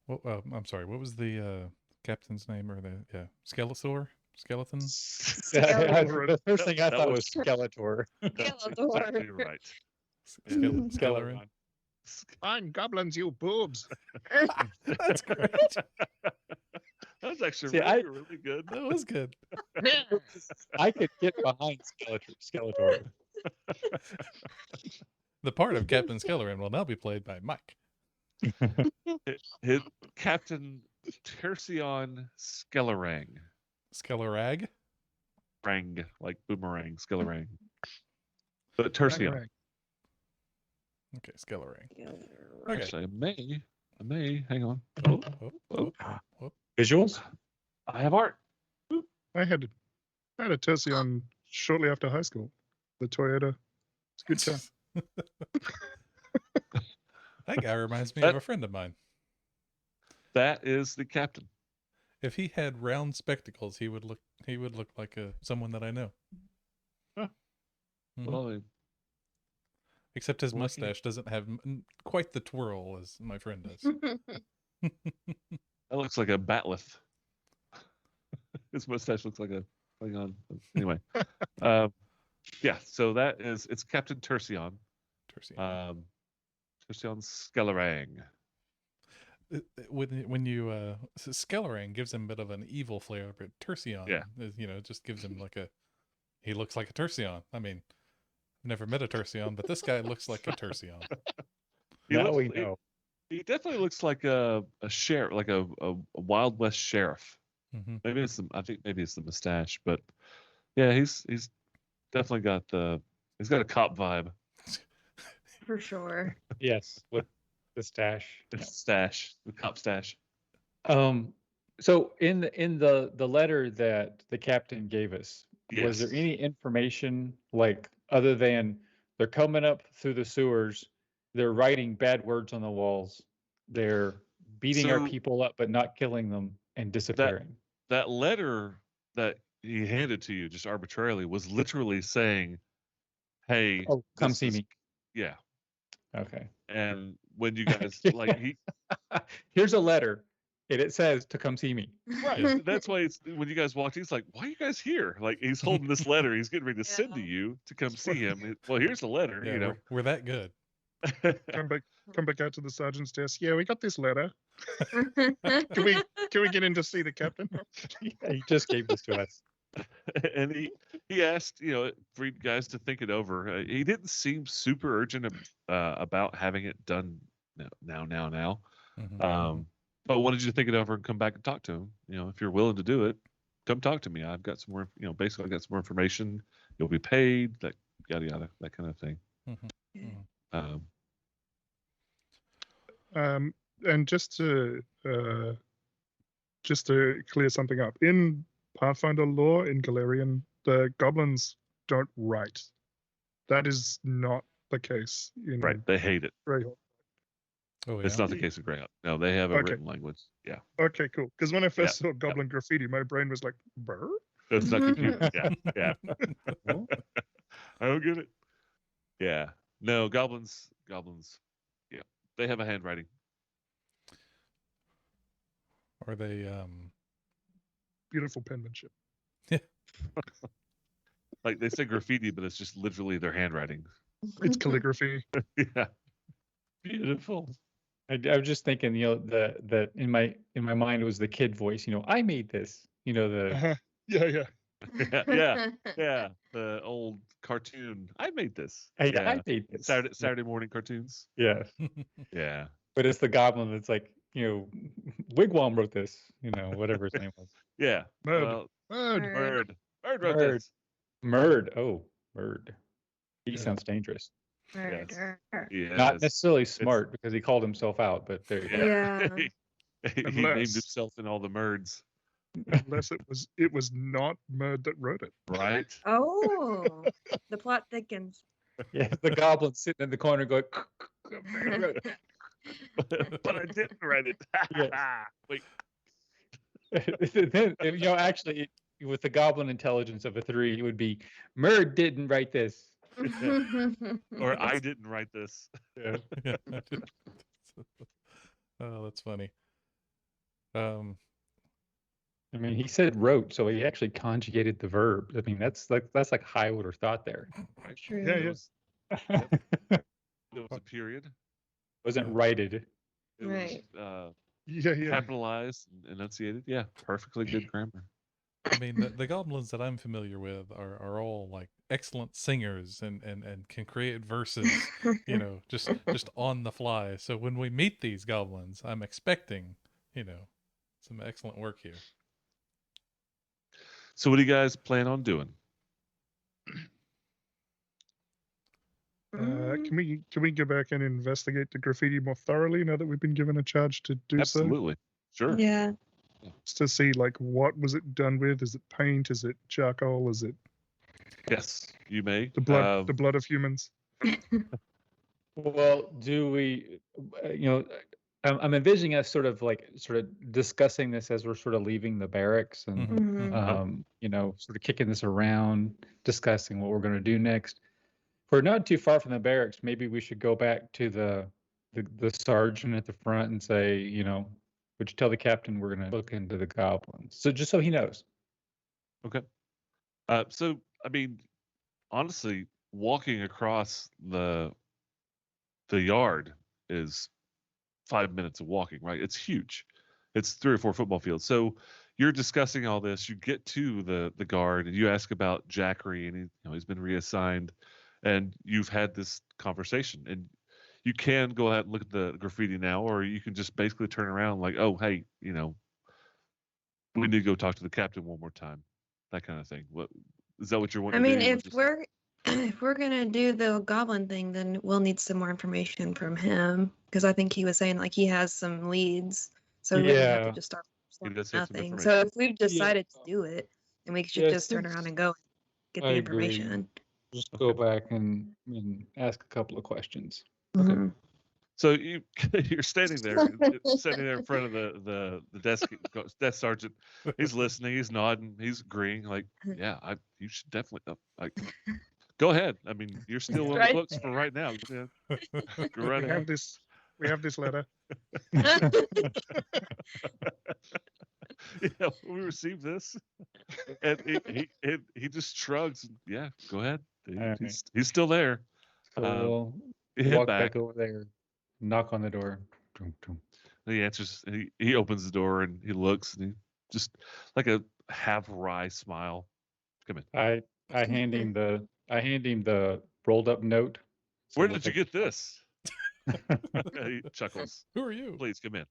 Well, I'm sorry. What was the captain's name or Skeletor? Skeleton? The first thing I That thought was- was Skeletor. That's Skeletor. exactly right. Skeleton. Fine goblins, you boobs. That's great. That was actually See, really good. That was good. I could get behind Skeletor. The part of Captain Skeleton will now be played by Mike. His Captain Tercion Skelerang. Skelerag? Rang, like boomerang, Skelerang. But Tercion. Okay, Skelerang. Okay. Actually, I may. Hang on. Visuals? I have art. I had a Tercion shortly after high school. the Toyota. It's a good car. That guy reminds me That- of a friend of mine. That is the captain. If he had round spectacles, he would look like someone that I know. Huh. Mhm. Well, Except his lucky. mustache doesn't have quite the twirl as my friend does. that looks like a batleth. His mustache looks like a Klingon. Anyway, yeah. So it's Captain Tercion. Tercion. Tercion Skelerang. When you Skelerang gives him a bit of an evil flair, but Tercion, Yeah. just gives him he looks like a Tercion. I mean, I've never met a Tercion, but this guy looks like a Tercion. Now we know. He definitely looks like a sheriff, like a Wild West sheriff. Mhm. Maybe I think maybe it's the mustache, but yeah, he's definitely got he's got a cop vibe. For sure. Yes, with the stash. The stash, the cop stash. So in the letter that the captain gave us, was there Yes. any information like other than they're coming up through the sewers, they're writing bad words on the walls, they're beating our So- people up but not killing them and disappearing? That letter that he handed to you just arbitrarily was literally saying, "Hey, Oh, come this see is-" me. Yeah, Okay. and when you guys like he Here's a letter, and it says to come see me. right, Yeah. that's why it's when you guys walked, he's like, "Why are you guys here?" Like he's holding this letter, he's getting ready to send to Yeah. you to come see him. Well, here's the letter, Yeah, you know. we're that good. Come back out to the sergeant's desk. Yeah, we got this letter. Can we get in to see the captain? Yeah, he just gave this to us. And he asked, for you guys to think it over. He didn't seem super urgent about having it done now. Mhm. But wanted you to think it over and come back and talk to him. If you're willing to do it, come talk to me. I've got some more, basically I got some more information. You'll be paid, that yada yada, that kind of thing. Mhm. And just to clear something up, in Pathfinder lore in Galarian, the goblins don't write. That is not the case in Right, they hate it. Greyhawk. Oh It's yeah. not the case of Greyhawk. No, they have a Okay. written language. Yeah, Okay, cool. Because when I first saw goblin graffiti, my brain was like, "Brr." it's not computer. Yeah. Oh. I don't get it. Yeah. No, goblins. Yeah, they have a handwriting. Are they Beautiful penmanship. Like they say graffiti, but it's just literally their handwriting. It's calligraphy. Yeah. Beautiful. I was just thinking, that in my mind was the kid voice. I made this. Yeah. Yeah. The old cartoon. I made this. I Yeah. made this. Saturday morning cartoons. Yeah, Yeah. but it's the goblin that's like, Wigwam wrote this. Whatever his name was. Yeah. Murd. Well, Murd. Murd wrote Murd. this. Murd. Oh, Murd. He Yeah. sounds dangerous. Murder. Yes. Not necessarily smart because he called himself out, but there you go. Yeah. he named Unless- himself in all the Murds. Unless it was not Murd that wrote it. Right. Oh, the plot thickens. Yeah, the goblin sitting in the corner going. But I didn't write it. Yes. Wait. Then, actually, with the goblin intelligence of a 3, it would be Murd didn't write this. Or I didn't write this. Yeah. Yeah. Oh, that's funny. I mean, he said wrote, so he actually conjugated the verb. I mean, that's like high order thought there. True. Yeah, It yeah. was, there was a period. Wasn't righted. It Right. was Yeah. capitalized and enunciated. Yeah, perfectly good grammar. I mean, the goblins that I'm familiar with are all like excellent singers and can create verses, just on the fly. So when we meet these goblins, I'm expecting, some excellent work here. So what do you guys plan on doing? Can we go back and investigate the graffiti more thoroughly now that we've been given a charge to do so? Absolutely. Sure. Yeah. Just to see what was it done with? Is it paint? Is it charcoal? Is it Yes, you may. The blood of humans. Well, do we, I'm envisioning us sort of discussing this as we're sort of leaving the barracks and, sort of kicking this around, discussing what we're going to do next. If we're not too far from the barracks, maybe we should go back to the sergeant at the front and say, would you tell the captain we're going to look into the goblins? So just so he knows. Okay. So, I mean, honestly, walking across the yard is 5 minutes of walking, right? It's huge. It's 3 or 4 football fields. So you're discussing all this. You get to the guard and you ask about Jackery, and he's been reassigned, and you've had this conversation. And you can go ahead and look at the graffiti now, or you can just basically turn around like, oh, hey, we need to go talk to the captain one more time, that kind of thing. What is that? What you're wanting? I mean, to do? if we're gonna do the goblin thing, then we'll need some more information from him, because I think he was saying like he has some leads, so we wouldn't have to just start He from does have some nothing. So if we've decided to do it, then we should Yeah, just turn around and go get the I agree. information. Just go back and ask a couple of questions. Mhm. So you're standing there in front of the desk sergeant. He's listening, he's nodding, he's agreeing. Like, yeah, you should definitely go ahead. I mean, you're still on the books for right now. Yeah. Go right ahead. We have this letter. Yeah, we received this, and he just shrugs. And, yeah, go ahead. He's still there. So we'll walk back over there, knock on the door. He answers. He opens the door and he looks, and he just like a half wry smile. Come in. I hand him the rolled up note. So where did you get this? He chuckles. Who are you? Please come in.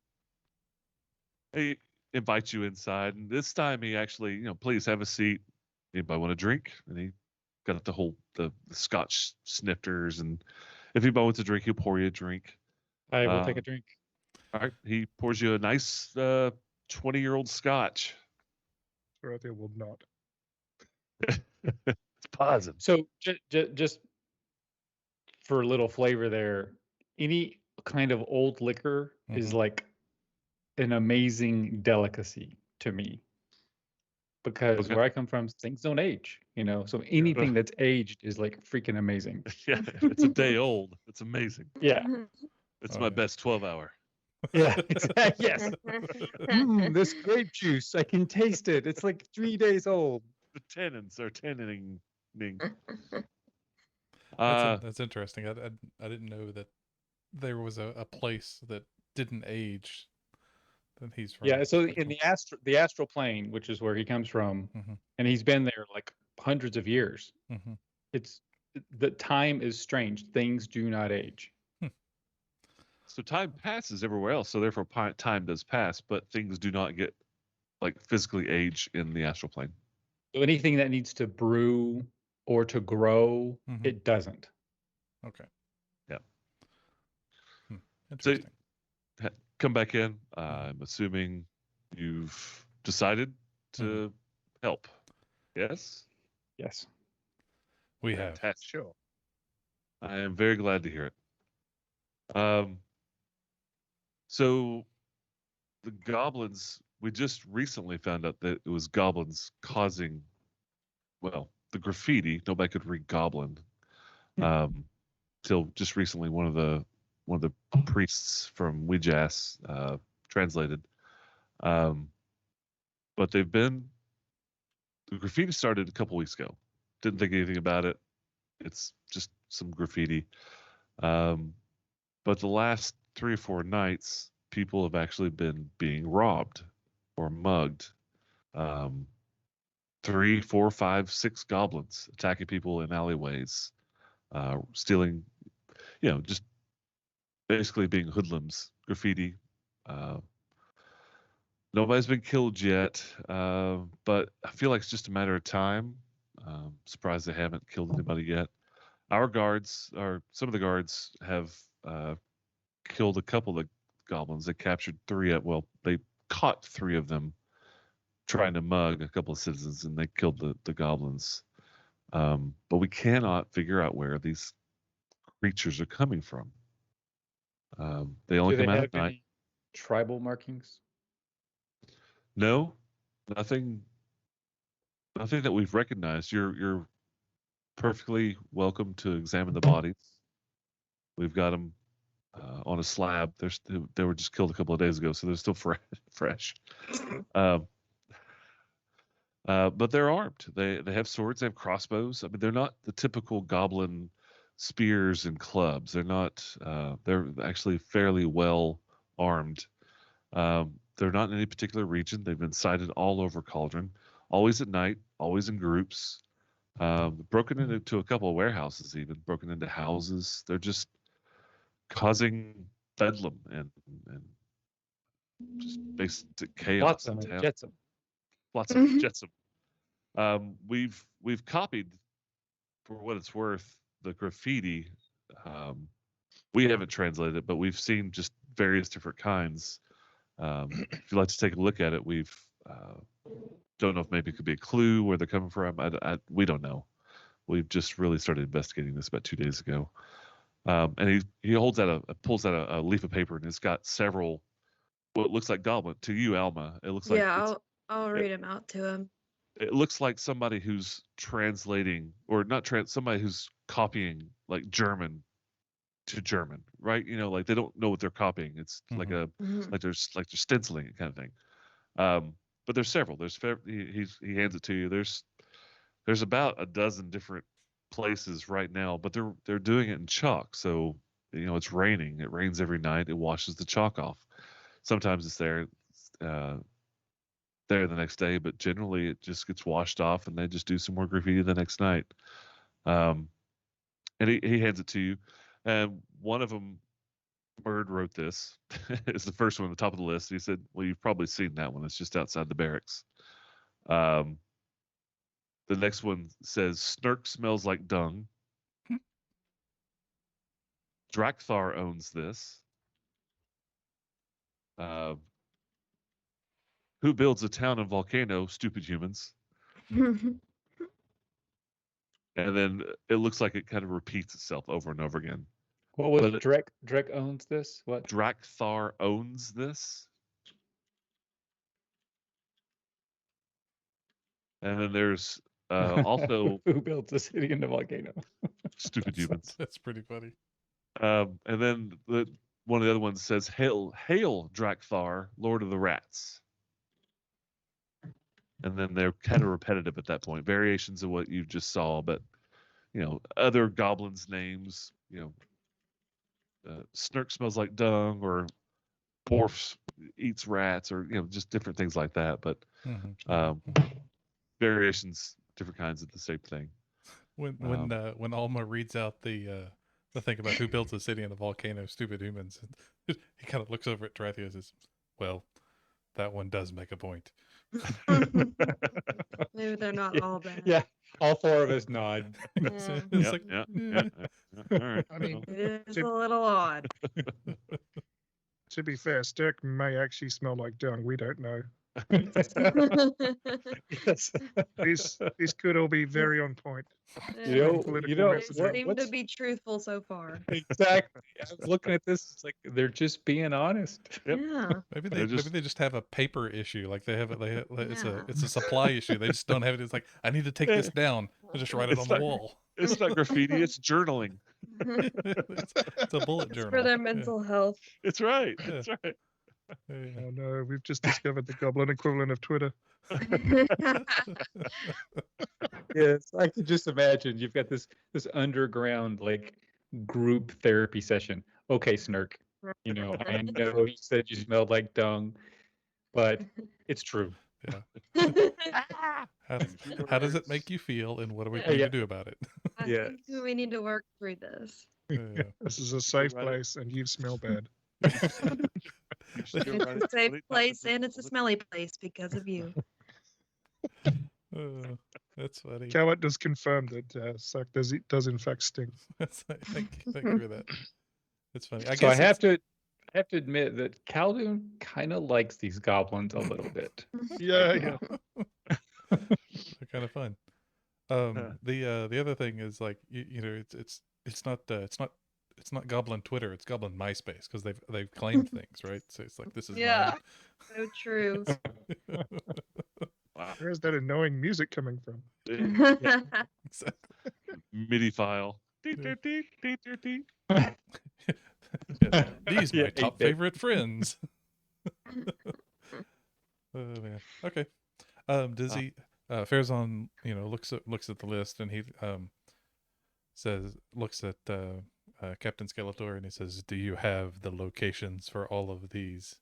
He invites you inside, and this time he actually, please have a seat. Anybody want a drink? And he got the Scotch snifters, and if anybody wants a drink, he'll pour you a drink. I will take a drink. All right, he pours you a nice 20-year-old Scotch. Dorothea will not. It's positive. So just for a little flavor there, any kind of old liquor is like an amazing delicacy to me, because where I come from, things don't age, so anything that's aged is like freaking amazing. Yeah, if it's a day old, it's amazing. Yeah. It's my best 12-hour. Yeah, exactly. Yes. This grape juice, I can taste it. It's like 3 days old. The tannins are tannining. That's interesting. I didn't know that there was a place that didn't age that he's from. Yeah, so in the astral plane, which is where he comes from, and he's been there like hundreds of years. It's the time is strange. Things do not age. So time passes everywhere else, so therefore time does pass, but things do not get like physically age in the astral plane. So anything that needs to brew or to grow, it doesn't. Okay. Yeah. Interesting. So come back in. I'm assuming you've decided to help. Yes? Yes. We have. Fantastic. Sure. I am very glad to hear it. So the goblins, we just recently found out that it was goblins causing, the graffiti. Nobody could read goblin. Till just recently, one of the priests from Ouija's translated. But the graffiti started a couple weeks ago. Didn't think anything about it. It's just some graffiti. But the last 3 or 4 nights, people have actually been being robbed or mugged. 3, 4, 5, 6 goblins attacking people in alleyways, stealing, just basically being hoodlums. Graffiti. Nobody's been killed yet, but I feel like it's just a matter of time. Surprised they haven't killed anybody yet. Our guards, or some of the guards, have killed a couple of goblins. They captured 3 they caught 3 of them trying to mug a couple of citizens, and they killed the goblins. But we cannot figure out where these creatures are coming from. They only Do they come out have at night. any tribal markings? No, nothing that we've recognized. You're perfectly welcome to examine the bodies. We've got them on a slab. They were just killed a couple of days ago, so they're still fresh. But they're armed. They have swords. They have crossbows. I mean, they're not the typical goblin spears and clubs. They're not. They're actually fairly well armed. They're not in any particular region. They've been sighted all over Cauldron, always at night, always in groups. Broken into a couple of warehouses, even broken into houses. They're just causing bedlam and just basic chaos in town. Jetsam. Lots of jetsam. We've copied, for what it's worth, the graffiti. We haven't translated it, but we've seen just various different kinds. If you'd like to take a look at it, we've don't know if maybe it could be a clue where they're coming from. We don't know. We've just really started investigating this about 2 days ago. And he pulls out a leaf of paper, and it's got several what looks like goblin to you, Alma. It looks like I'll read them out to him. It looks like somebody who's translating, or not somebody who's copying like German to German, right? You know, like they don't know what they're copying. It's like they're stenciling it kind of thing. But there's several. He hands it to you. There's about a dozen different places right now, but they're doing it in chalk. So it's raining. It rains every night. It washes the chalk off. Sometimes it's there the next day, but generally it just gets washed off, and they just do some more graffiti the next night. And he hands it to you, and one of them, Bird, wrote this. It's the first one on the top of the list. He said, well, you've probably seen that one. It's just outside the barracks. The next one says, Snurk smells like dung. Drakthar owns this. Who builds a town and volcano? Stupid humans. And then it looks like it kind of repeats itself over and over again. What was Drek owns this? What? Drakthar owns this. And then there's also who builds a city in the volcano? Stupid humans. That's pretty funny. And then one of the other ones says, Hail Drakthar, Lord of the Rats. And then they're kind of repetitive at that point, variations of what you just saw, but other goblins' names, Snurk smells like dung, or Borf eats rats, or just different things like that. But variations, different kinds of the same thing. When Alma reads out the thing about who builds a city in a volcano, stupid humans, he kind of looks over at Drathia and says, "Well, that one does make a point." Maybe they're not all bad. Yeah, all four of us nod. Yeah. All right. I mean, It is a little odd. to be fair, Sturk may actually smell like dung. We don't know. Yes. These could all be very on point. Seem to be truthful so far. Exactly. I was looking at this. It's like they're just being honest. Yep. Yeah. Maybe they just have a paper issue. Like it's a supply issue. They just don't have it. It's like, I need to take this down. I just write it on the wall. It's not graffiti. It's journaling. It's a bullet journal. For their mental health. It's right. That's right. Oh no, we've just discovered the goblin equivalent of Twitter. Yes, I can just imagine you've got this underground like group therapy session. Okay, Snurk, I know you said you smelled like dung, but it's true. Yeah. How does it make you feel, and what do we need to do about it? I think we need to work through this. This is a safe place, and you smell bad. It's a safe place, and it's a smelly place because of you. That's funny. Cowart does confirm that Suck does in fact sting. Thank you for that. It's funny. I have to admit that Khaldun kind of likes these goblins a little bit. Yeah. They're kind of fun. The other thing is like you know it's not Goblin Twitter, it's Goblin MySpace because they've claimed things, right? So it's like this is Yeah. So true. Wow. Where is that annoying music coming from? Exactly. MIDI file. Yeah. Dee. Yeah, these my Yeah, top 8-bit. favorite friends. Oh man. Okay. Does he? Farazan, looks at the list and he looks at Captain Skeletor and he says, "Do you have the locations for all of these?"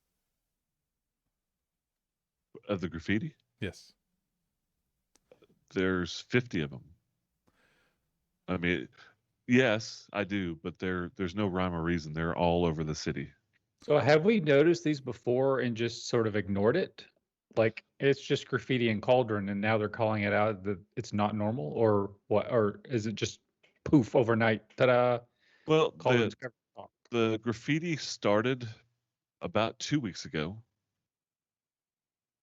Of the graffiti? Yes. There's 50 of them. I mean, yes, I do, but there's no rhyme or reason. They're all over the city. So have we noticed these before and just sort of ignored it? Like it's just graffiti and cauldron, and now they're calling it out that it's not normal, or what? Or is it just poof overnight? Ta-da! Well, Cauldron's covered. the graffiti started about 2 weeks ago,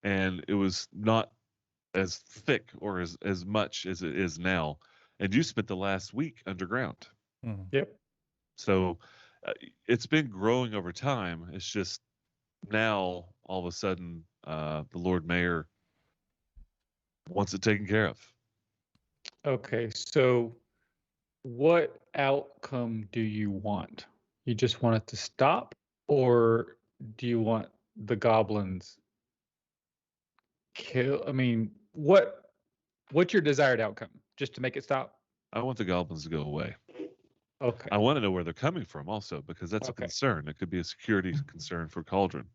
and it was not as thick or as much as it is now. And you spent the last week underground. Mhm. Yep. So it's been growing over time. It's just now all of a sudden the Lord Mayor wants it taken care of. Okay, so what outcome do you want? You just want it to stop, or do you want the goblins kill? I mean, what's your desired outcome? Just to make it stop? I want the goblins to go away. Okay. I want to know where they're coming from also, because that's a Okay. concern. It could be a security concern for Cauldron.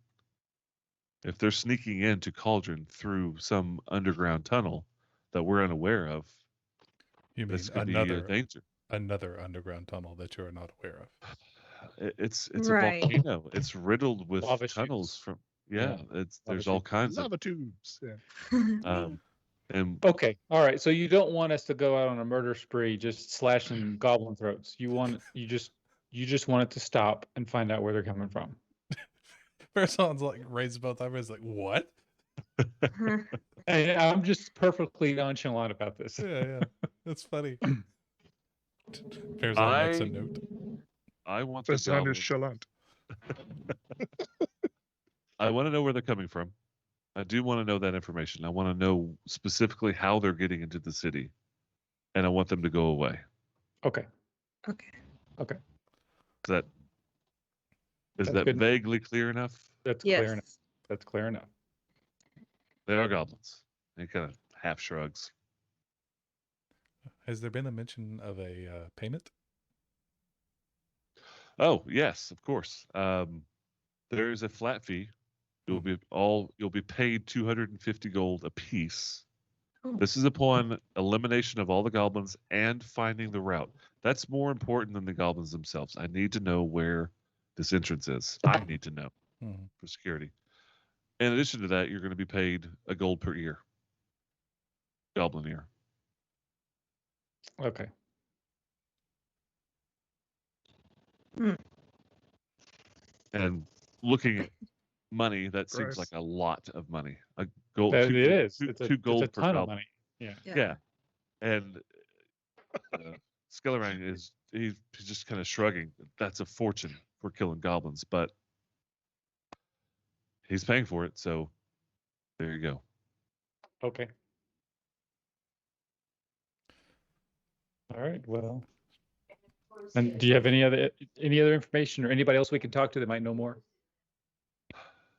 If they're sneaking into Cauldron through some underground tunnel that we're unaware of, You mean this could be a danger. another underground tunnel that you are not aware of? It's Right. a volcano. It's riddled with Lava tunnels chutes. from Yeah. there's all chutes. kinds of Lava tubes. Yeah. and Okay. All right. So you don't want us to go out on a murder spree just slashing goblin throats. You just want it to stop and find out where they're coming from. Farazan's like raised both eyebrows, like, what? And I'm just perfectly nonchalant about this. Yeah, that's funny. Farazan makes a note. I want the The sound is goblins. chalant. I want to know where they're coming from. I do want to know that information. I want to know specifically how they're getting into the city, and I want them to go away. Okay. Okay. Is That's that good. vaguely clear enough? That's Yes. clear enough. That's clear enough. They are goblins. He kind of half shrugs. Has there been a mention of a payment? Oh yes, of course. There is a flat fee. You'll be paid 250 gold apiece. Oh. This is upon elimination of all the goblins and finding the route. That's more important than the goblins themselves. I need to know where this entrance is. I need to know for security. In addition to that, you're going to be paid a gold per ear. Goblin ear. Okay. And looking at money, that seems Gross. like a lot of money. A gold. It two, is. two- It's a, two it's gold a per ton of goblin. money. Yeah. Yeah. And Skellerang he's just kind of shrugging. That's a fortune for killing goblins, but he's paying for it, so there you go. Okay. All right. Well. And do you have any other information or anybody else we can talk to that might know more?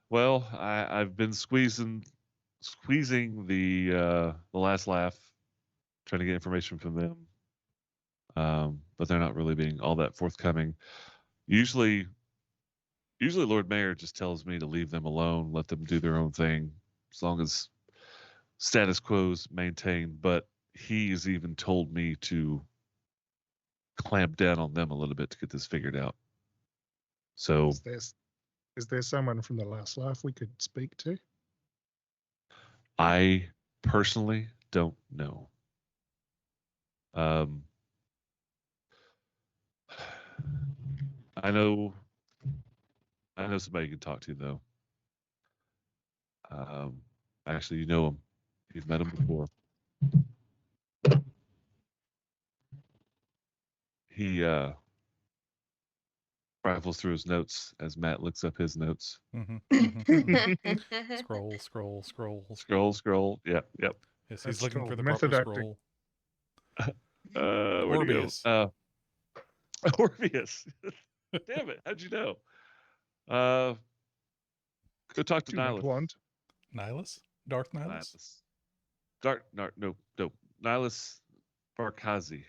Well, I've been squeezing the last laugh, trying to get information from them, but they're not really being all that forthcoming. Usually Lord Mayor just tells me to leave them alone, let them do their own thing, as long as status quo's maintained. But he's even told me to clamp down on them a little bit to get this figured out. So Is there someone from the last laugh we could speak to? I personally don't know. I know somebody you can talk to though. Actually, you know him. You've met him before. he rifles through his notes as Matt looks up his notes. Scroll, scroll, scroll. Scroll. Yep. Yes, That's he's looking for called the method proper acting. scroll. Where'd he go? Orbius. Orbius. Damn it! How'd you know? Go talk to Do not Nihilus. want. Nihilus? Darth Nihilus? No. Nihilus Barkazi.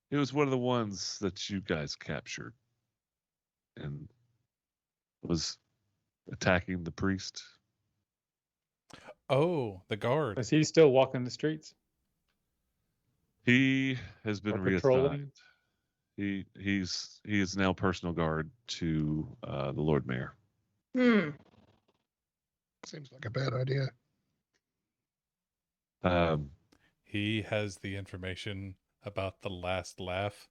He was one of the ones that you guys captured and was attacking the priest. Oh, the guard. Is he still walking the streets? He has been Or patrolling? reassigned. He is now personal guard to the Lord Mayor. Seems like a bad idea. He has the information about the last laugh.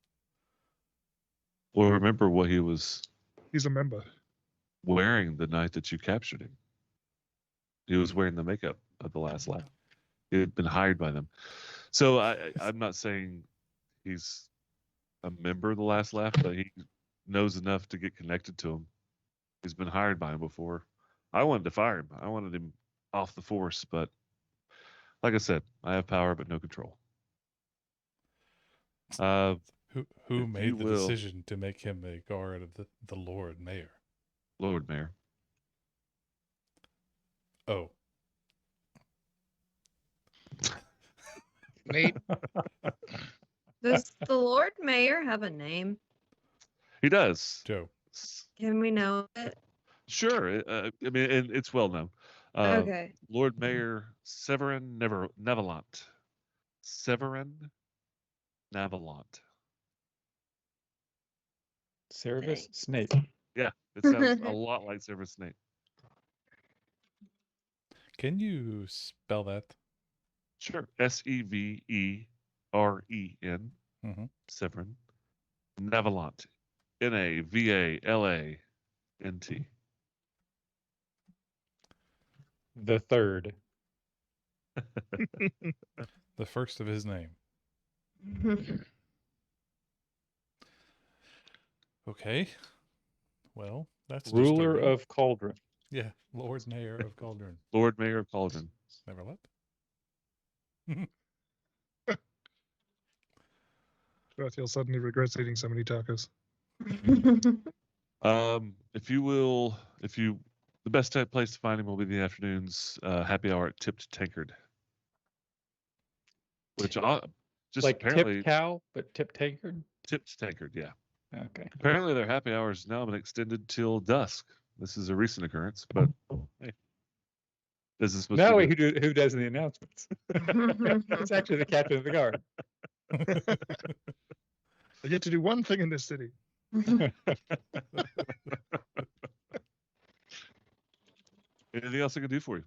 Well, remember what he was He's a member. wearing the night that you captured him. He was wearing the makeup of the last laugh. He had been hired by them. So I'm not saying he's a member of the last laugh, but he knows enough to get connected to him. He's been hired by him before. I wanted to fire him. I wanted him off the force, but like I said, I have power but no control. Who if made you the will. decision to make him a guard of the Lord Mayor? Lord Mayor. Oh, Nate. Does the Lord Mayor have a name? He does. Joe. Can we know it? Sure. I mean, and it's well known. Okay. Lord Mayor Severin Nevalant. Severin Nevalant. Cerberus Thanks. Snape. Yeah, it sounds a lot like Severus Snape. Can you spell that? Sure. Severen. Mhm. Severin. Nevalant. Navalant. The third. The first of his name. Okay. Well, that's Ruler disturbing. of Cauldron. Yeah, Lord Mayor of Cauldron. Lord Mayor of Cauldron. Never left. Rathiel suddenly regrets eating so many tacos. The best place to find him will be in the afternoons. Happy hour at Tipped Tankard, which just Like apparently Tip Cow, but Tip Tankard? Tipped Tankard. Yeah, Okay. apparently their happy hours now been extended till dusk. This is a recent occurrence, but hey, business must Now be who does the announcements? It's actually the captain of the guard. I get to do one thing in this city. Anything else I can do for you?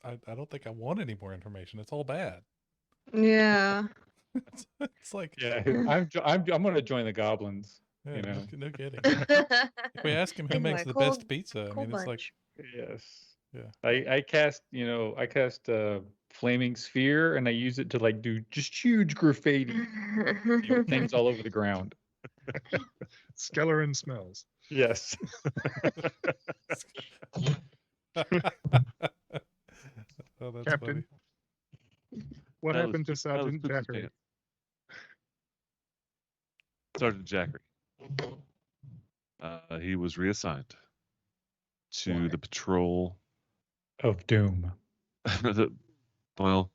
I don't think I want any more information. It's all bad. Yeah. It's like, Yeah, I'm going to join the goblins. yeah, you know. no kidding. If we ask him who Think makes like the cold- best pizza, I cold mean, it's like, lunch. Yes. Yeah. I cast flaming sphere and I use it to like do just huge graffiti things all over the ground. Skeleron smells. Yes. Oh, that's Captain, what That happened to was- that was Sergeant Poop's Jackery? pants. Sergeant Jackery. He was reassigned to Why? the patrol. Of doom. Well,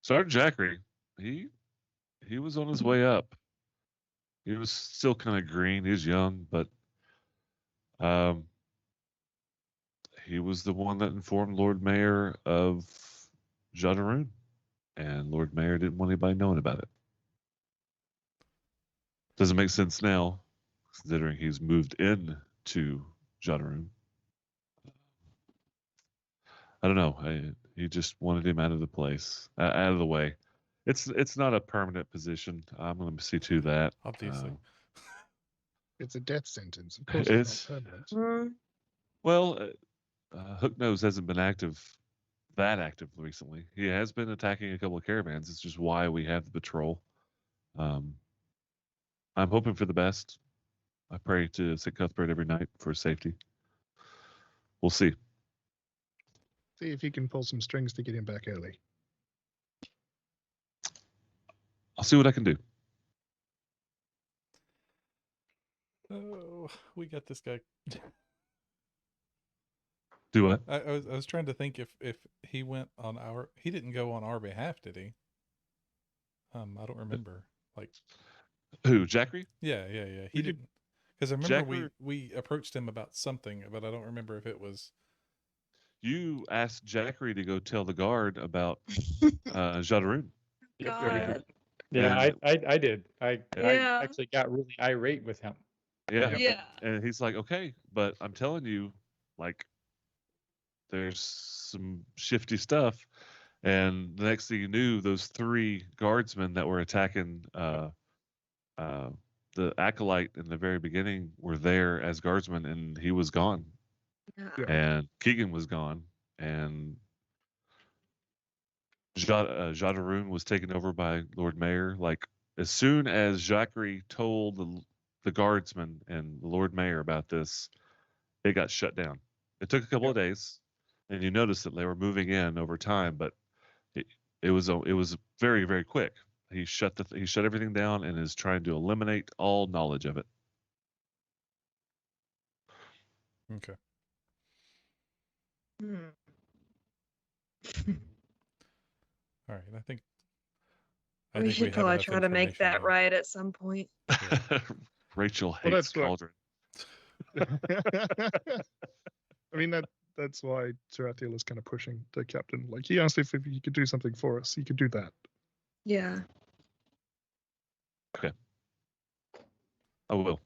Sergeant Jackery, he was on his way up. He was still kind of green. He was young, but he was the one that informed Lord Mayor of Jadaroon, and Lord Mayor didn't want anybody knowing about it. Doesn't make sense now, considering he's moved in to Jadaroon. I don't know. He just wanted him out of the place, out of the way. It's not a permanent position. I'm going to see to that. obviously. It's a death sentence. Of course, It's- it's not permanent. Well, Hook Nose hasn't been active that active recently. He has been attacking a couple of caravans. It's just why we have the patrol. I'm hoping for the best. I pray to St. Cuthbert every night for his safety. We'll see. See if you can pull some strings to get him back early. I'll see what I can do. Oh, we got this guy. Do what? I was trying to think if he went on our. He didn't go on our behalf, did he? I don't remember. Like, Who? Jackery? yeah. He We did- didn't. Because I remember Jacker- we approached him about something, but I don't remember if it was. You asked Jackery to go tell the guard about Jadaroon. God. Yeah, I did. I Yeah. actually got really irate with him. Yeah. Yeah. And he's like, okay, but I'm telling you, like, there's some shifty stuff. And the next thing you knew, those 3 guardsmen that were attacking the acolyte in the very beginning were there as guardsmen, and he was gone. Yeah. And Keegan was gone, and Jadaroon was taken over by Lord Mayor. Like, as soon as Jackery told the guardsmen and the Lord Mayor about this, it got shut down. It took a couple of days, and you noticed that they were moving in over time, but it was very, very quick. He shut everything down and is trying to eliminate all knowledge of it. Okay. Hmm. All right. I think We think should have probably enough try to make information that now. right at some point. Rachel Well, hates that's what- Cauldron. I mean that's why Tarathiel is kind of pushing the captain. Like he asked if he could do something for us, he could do that. Yeah. I will.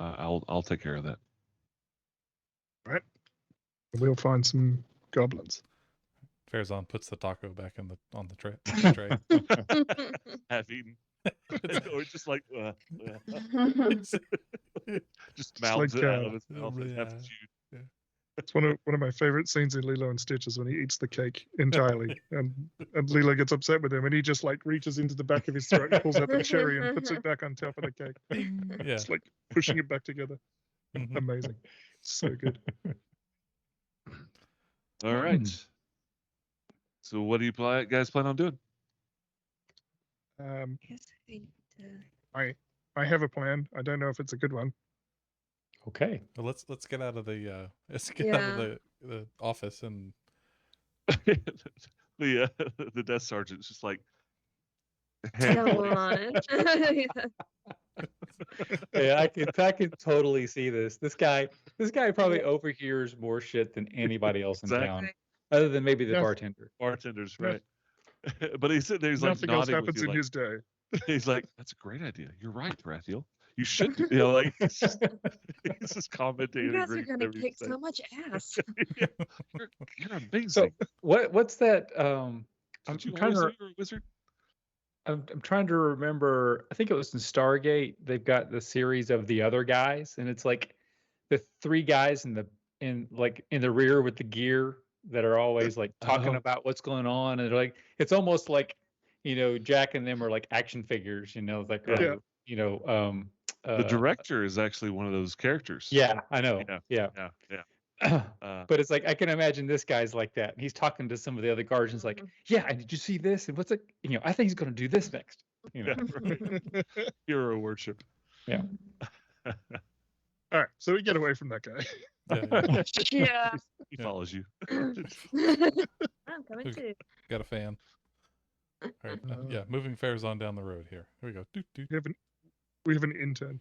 I'll take care of that. We'll find some goblins. Farazan puts the taco back on the tray. Half eaten. Or just like just like, mouths it out of his mouth and yeah. half chewed. It's one of my favorite scenes in Lilo and Stitch is when he eats the cake entirely, and Lilo gets upset with him, and he just like reaches into the back of his throat, and pulls out the cherry, and puts it back on top of the cake. Yeah. It's like pushing it back together. Mhm. Amazing, so good. All right. So what do you guys plan on doing? Guess I need to- I have a plan. I don't know if it's a good one. Okay. Well, let's get out of the out of the office and the desk sergeant's just like, Come on. Yeah, I can totally see this. This guy probably overhears more shit than anybody else in Exactly. town, other than maybe the Yeah. bartender. bartender's Yeah. right. But he's sitting there, he's like Nothing else nodding with happens you, in like, his day. he's like, that's a great idea. You're right, Rathiel. You should do, you know, like he's just commenting. You and guys are agreeing with gonna everything kick you so much ass. say. You're amazing. So what's that? I'm Aren't you trying to always a wizard? I'm trying to remember. I think it was in Stargate. They've got the series of the other guys, and it's like the 3 guys in the rear with the gear that are always like talking Oh. about what's going on, and they're like it's almost like Jack and them are like action figures, like Yeah. The uh, director is actually one of those characters. yeah, I know, Yeah. But it's like I can imagine this guy's like that. And he's talking to some of the other guards, and it's like, yeah, and did you see this? And what's it? I think he's going to do this next. Yeah, right. Hero worship. Yeah. All right, so we get away from that guy. yeah, Yeah. He Yeah. follows you. I'm coming too. got a fan. All right, yeah, moving Farazan down the road here. Here we go. Doot, doot. We have an intern.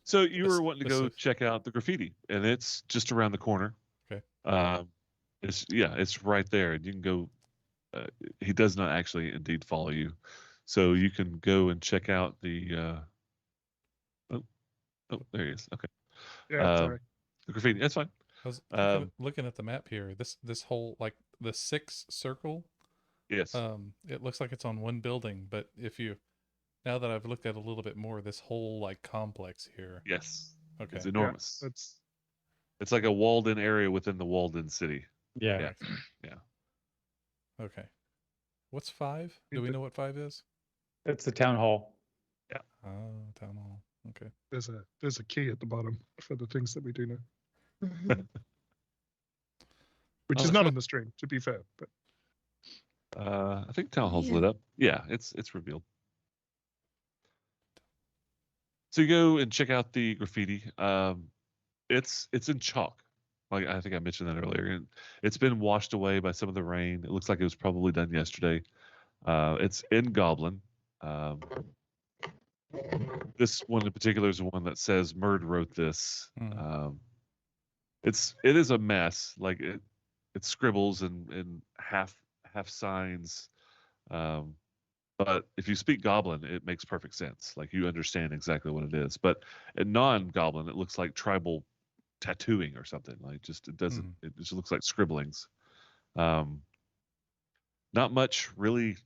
So you were This- wanting to this go is- check out the graffiti, and it's just around the corner. Okay. It's right there, and you can go. He does not actually indeed follow you, so you can go and check out the. Oh, there he is. Okay. Yeah, sorry. The graffiti. That's fine. I was Um, looking at the map here. This whole like the 6 circle. Yes. It looks like it's on one building, but now that I've looked at it a little bit more, this whole like complex here. Yes. Okay. It's enormous. That's It's like a walled-in area within the walled-in city. Yeah. Okay. What's 5? Do we know what 5 is? That's the town hall. Oh, town hall. Okay. There's a key at the bottom for the things that we do know, which Oh, is that's not right. on the stream, to be fair. But I think town hall's Yeah. lit up. Yeah, it's revealed. So you go and check out the graffiti. It's in chalk. Like I think I mentioned that earlier, and it's been washed away by some of the rain. It looks like it was probably done yesterday. It's in Goblin. This one in particular is the one that says Murd wrote this. It is a mess. Like it scribbles and half signs. But if you speak Goblin, it makes perfect sense. Like you understand exactly what it is. But in non-Goblin, it looks like tribal tattooing or something. Like just it doesn't. It just looks like scribblings. Not much really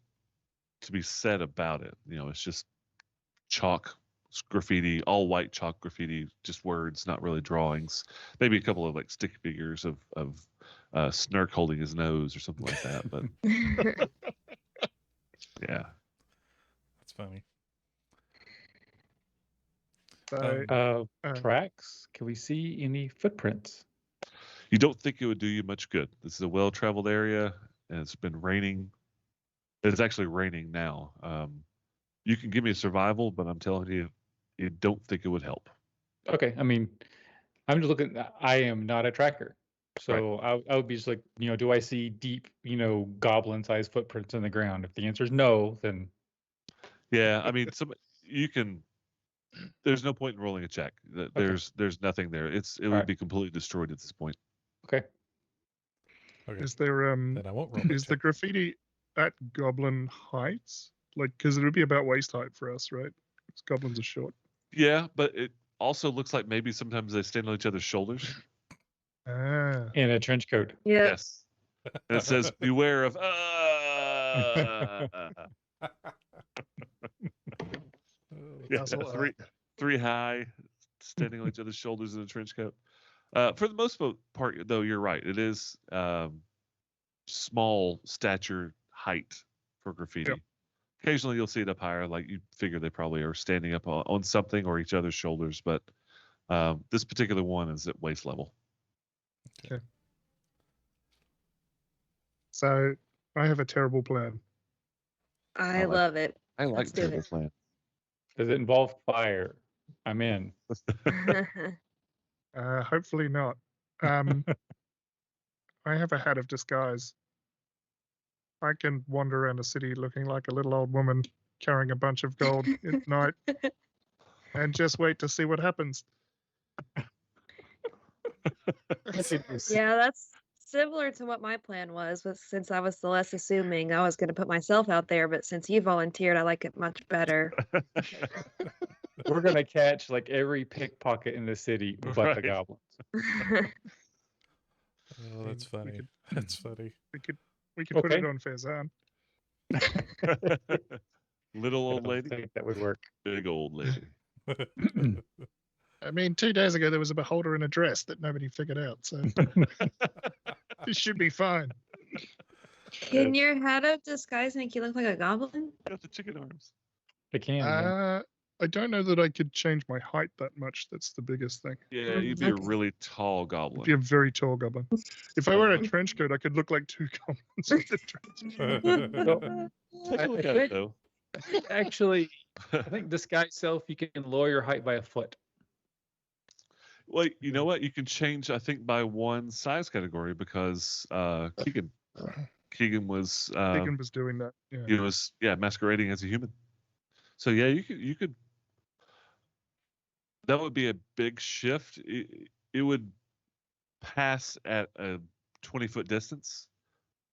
to be said about it. You know, it's just chalk graffiti, all white chalk graffiti, just words, not really drawings. Maybe a couple of like stick figures of Snark holding his nose or something like that. But yeah, That's funny. so, Tracks. Can we see any footprints? you don't think it would do you much good. This is a well-traveled area, and it's been raining. It's actually raining now. You can give me a survival, but I'm telling you, you don't think it would help. Okay, I mean, I'm just looking. I am not a tracker, so I would be just like, do I see deep, goblin-sized footprints in the ground? If the answer is no, then Yeah, I mean, you can. There's no point in rolling a check. There's nothing there. It would right. be completely destroyed at this point. Okay. is there Then I won't roll. is the graffiti at goblin heights? Like, because it would be about waist height for us, right? Because goblins are short. Yeah, but it also looks like maybe sometimes they stand on each other's shoulders. Ah, In a trench coat. Yeah. Yes. And it says, "Beware of." Yeah, three high, standing on each other's shoulders in a trench coat. For the most part, though, you're right. It is small stature height for graffiti. Yep. Occasionally, you'll see it up higher. Like you figure they probably are standing up on something or each other's shoulders. But this particular one is at waist level. Okay. So I have a terrible plan. I love it. I like Let's do terrible it. plan. Does it involve fire? I'm in. Hopefully not. I have a hat of disguise. I can wander around a city looking like a little old woman carrying a bunch of gold at night and just wait to see what happens. Yeah, that's similar to what my plan was, but since I was the less assuming, I was going to put myself out there, but since you volunteered, I like it much better. We're gonna catch like every pickpocket in the city but the Right. goblins. Oh, that's We funny. could- That's funny. We could put it Okay. on Faizan. Little old I don't lady, think that would work. big old lady. I mean, 2 days ago there was a beholder in a dress that nobody figured out, so this should be fine. Can your hat of disguise make you look like a goblin? Got the chicken arms. It can. Yeah. I don't know that I could change my height that much. That's the biggest thing. Yeah, you'd be a Okay. really tall I'd goblin. be a very tall goblin. If I wear a trench coat, I could look like 2 goblins with a trench coat. Take a look at it though. Actually, I think disguise self, you can lower your height by a foot. Well, you know what? You can change, I think, by one size category because Keegan was Keegan was doing that. Yeah. he was masquerading as a human. So yeah, you could. That would be a big shift. It would pass at a 20-foot distance.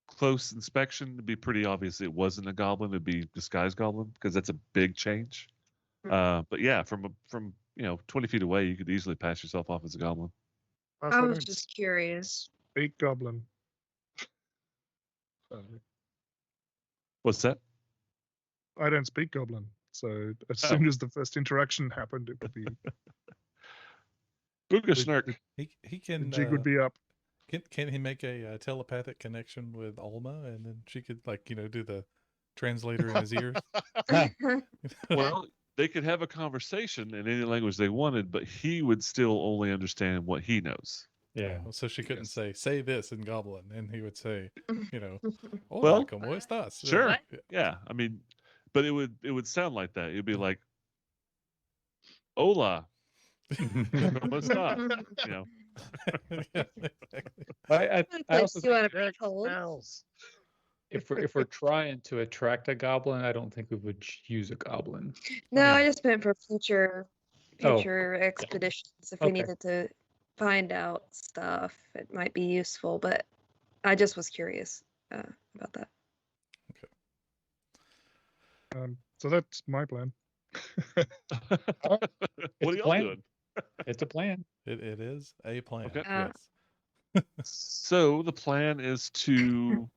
Close inspection would be pretty obvious it wasn't a goblin. It'd be disguised goblin because that's a big change. But yeah, from 20 feet away, you could easily pass yourself off as a goblin. Plus, I I was don't just curious. speak goblin. What's that? I don't speak goblin, so as soon as the first interaction happened, it would be Booga Snark. He the can jig would be up. Can he make a telepathic connection with Alma, and then she could do the translator in his ears? Well, they could have a conversation in any language they wanted, but he would still only understand what he knows. Yeah. So she couldn't Yes. say this in Goblin, and he would say, "Hola, Well, ¿cómo estás?" Sure. What? Yeah. I mean, but it would sound like that. It'd be like, "Hola, ¿cómo estás?" You know. Yeah, exactly. I Like, also you want think to be told? if we're trying to attract a goblin, I don't think we would use a goblin. No, Yeah. I just meant for future Oh, expeditions. If we Okay. needed to find out stuff, it might be useful. But I just was curious about that. So that's my plan. What are It's a y'all plan. doing? It's a plan. It is a plan. Okay. Yes. So the plan is to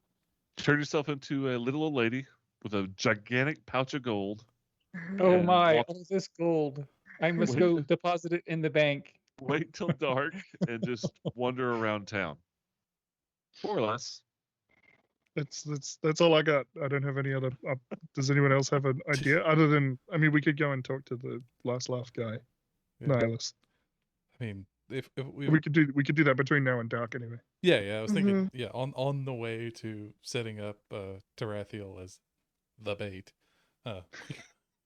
turn yourself into a little old lady with a gigantic pouch of gold. Oh And my, walk- all this gold. I must Wait. go deposit it in the bank. Wait till dark and just wander around town. More or less. That's all I got. I don't have any other. Does anyone else have an idea other than? I mean, we could go and talk to the last laugh guy, Yeah. Nihilus. I mean, if we We could do that between now and dark anyway. yeah, I was thinking, on the way to setting up Tarathiel as the bait,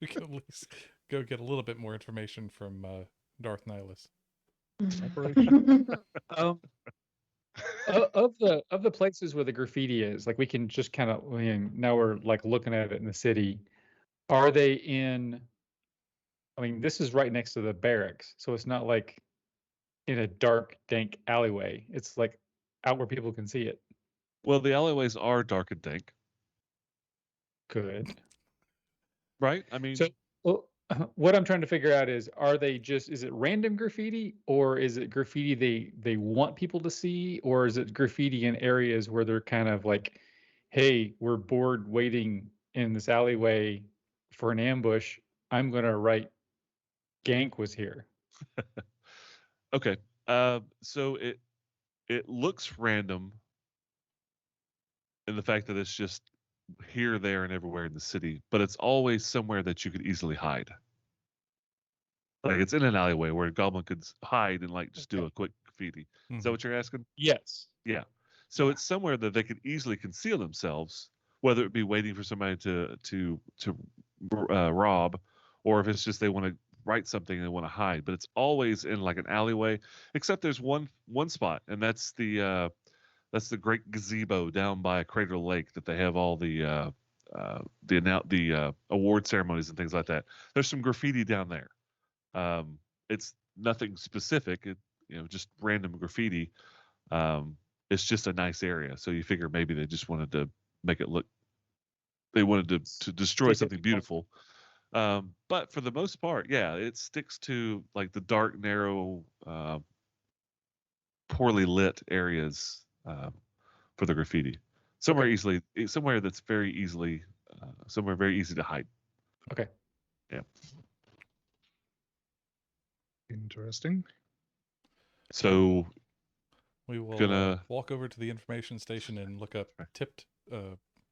we can at least go get a little bit more information from Darth Nihilus. Um, of the places where the graffiti is, like we can just kind of now we're like looking at it in the city. Are they in? I mean, this is right next to the barracks, so it's not like in a dark, dank alleyway. It's like out where people can see it. Well, the alleyways are dark and dank, Good. right? I mean, So, well, what I'm trying to figure out is, is it random graffiti, or is it graffiti they want people to see, or is it graffiti in areas where they're kind of like, hey, we're bored waiting in this alleyway for an ambush. I'm gonna write Gank was here. okay. So it looks random in the fact that it's just here, there, and everywhere in the city, but it's always somewhere that you could easily hide. Like it's in an alleyway where a goblin could hide and like just do Okay. a quick graffiti. Is Mhm. that what you're asking? Yes. Yeah. So it's somewhere that they could easily conceal themselves, whether it be waiting for somebody to rob, or if it's just they want to write something and they want to hide. But it's always in like an alleyway, except there's one spot, and that's the great gazebo down by Crater Lake that they have all the award ceremonies and things like that. There's some graffiti down there. It's nothing specific. Just random graffiti. It's just a nice area. So you figure maybe they just wanted to make it look. They wanted to destroy Take it something to beautiful. But for the most part, yeah, it sticks to like the dark, narrow, poorly lit areas for the graffiti. Somewhere that's very easily, somewhere very easy to hide. Okay. Yeah. Interesting. So We will Gonna- walk over to the information station and look up tipped.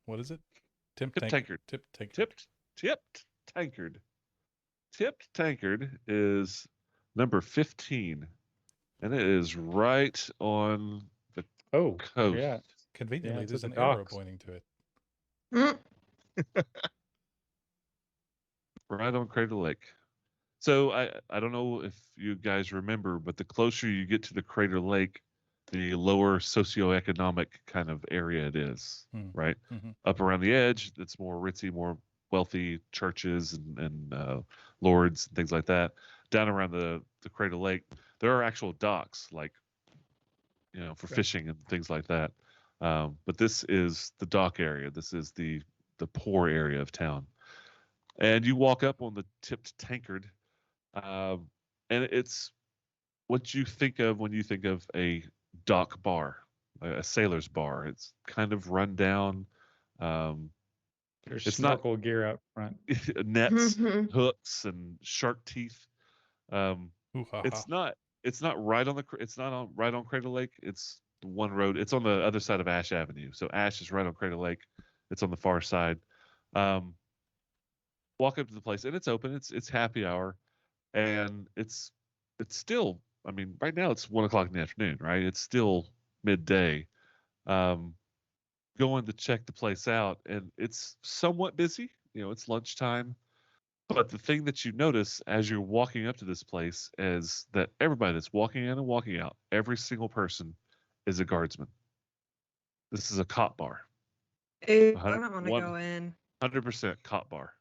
What is it? Tipped tankard. Tipped tankard. Tipped tankard. Tipped tankard is number 15, and it is right on the Oh, coast. yeah. Conveniently, it's there's at an the arrow docks. pointing to it. Right on Crater Lake. So I don't know if you guys remember, but the closer you get to the Crater Lake, the lower socioeconomic kind of area it is, right? Mm-hmm. Up around the edge, it's more ritzy, more wealthy churches and lords and things like that. Down around the Crater Lake, there are actual docks, like for fishing and things like that. But this is the dock area. This is the poor area of town. And you walk up on the tipped tankard, and it's what you think of when you think of a dock bar, a sailor's bar. It's kind of run down. There's It's not- snorkel gear out front. Nets, hooks, and shark teeth. Ooh, ha, It's ha. not right on right on Crater Lake. It's one road. It's on the other side of Ash Avenue. So Ash is right on Crater Lake. It's on the far side. Walk up to the place, and it's open. It's happy hour, and it's still. I mean, right now it's 1 o'clock in the afternoon, right? It's still midday. Going to check the place out, and it's somewhat busy. It's lunchtime. But the thing that you notice as you're walking up to this place is that everybody that's walking in and walking out, every single person is a guardsman. This is a cop bar. Ew, I don't want to go in. 100% cop bar.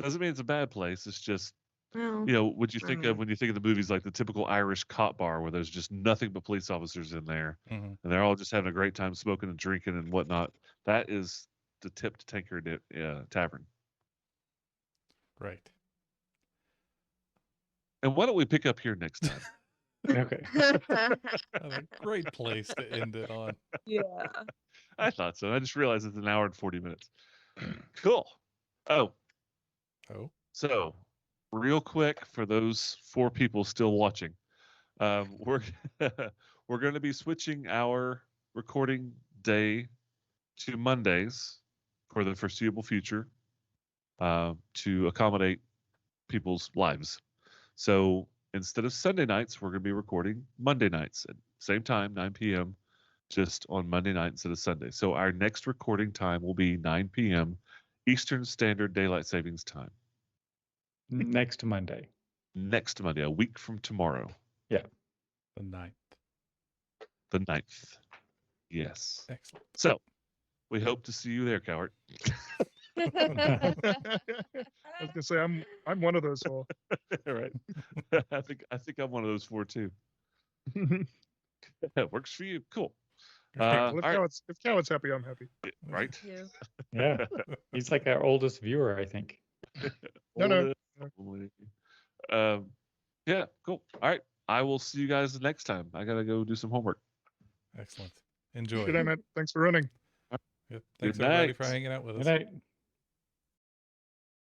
Doesn't mean it's a bad place. It's just, what you think of when you think of the movies, like the typical Irish cop bar where there's just nothing but police officers in there, and they're all just having a great time smoking and drinking and whatnot. That is the Tipped Tankard Tavern. Right. And why don't we pick up here next time? Okay. A great place to end it on. Yeah. I thought so. I just realized it's an hour and 40 minutes. Cool. Oh. So, real quick for those 4 people still watching, we're we're going to be switching our recording day to Mondays for the foreseeable future to accommodate people's lives. So instead of Sunday nights, we're going to be recording Monday nights at same time, 9 p.m., just on Monday night instead of Sunday. So our next recording time will be 9 p.m. Eastern Standard Daylight Savings Time. Next Monday. Next Monday, a week from tomorrow. Yeah. The 9th. The 9th. Yes. Excellent. So we hope to see you there, Coward. I was gonna say I'm one of those 4. All right. I think I'm one of those 4 too. That works for you. Cool. Well, if Coward's happy, I'm happy. Right? Yeah. He's like our oldest viewer, I think. No. Yeah, cool. All right. I will see you guys next time. I gotta go do some homework. Excellent. Enjoy. Good night, Matt. Thanks for running. Yep. Thanks Good everybody night. for hanging out with us. Good night.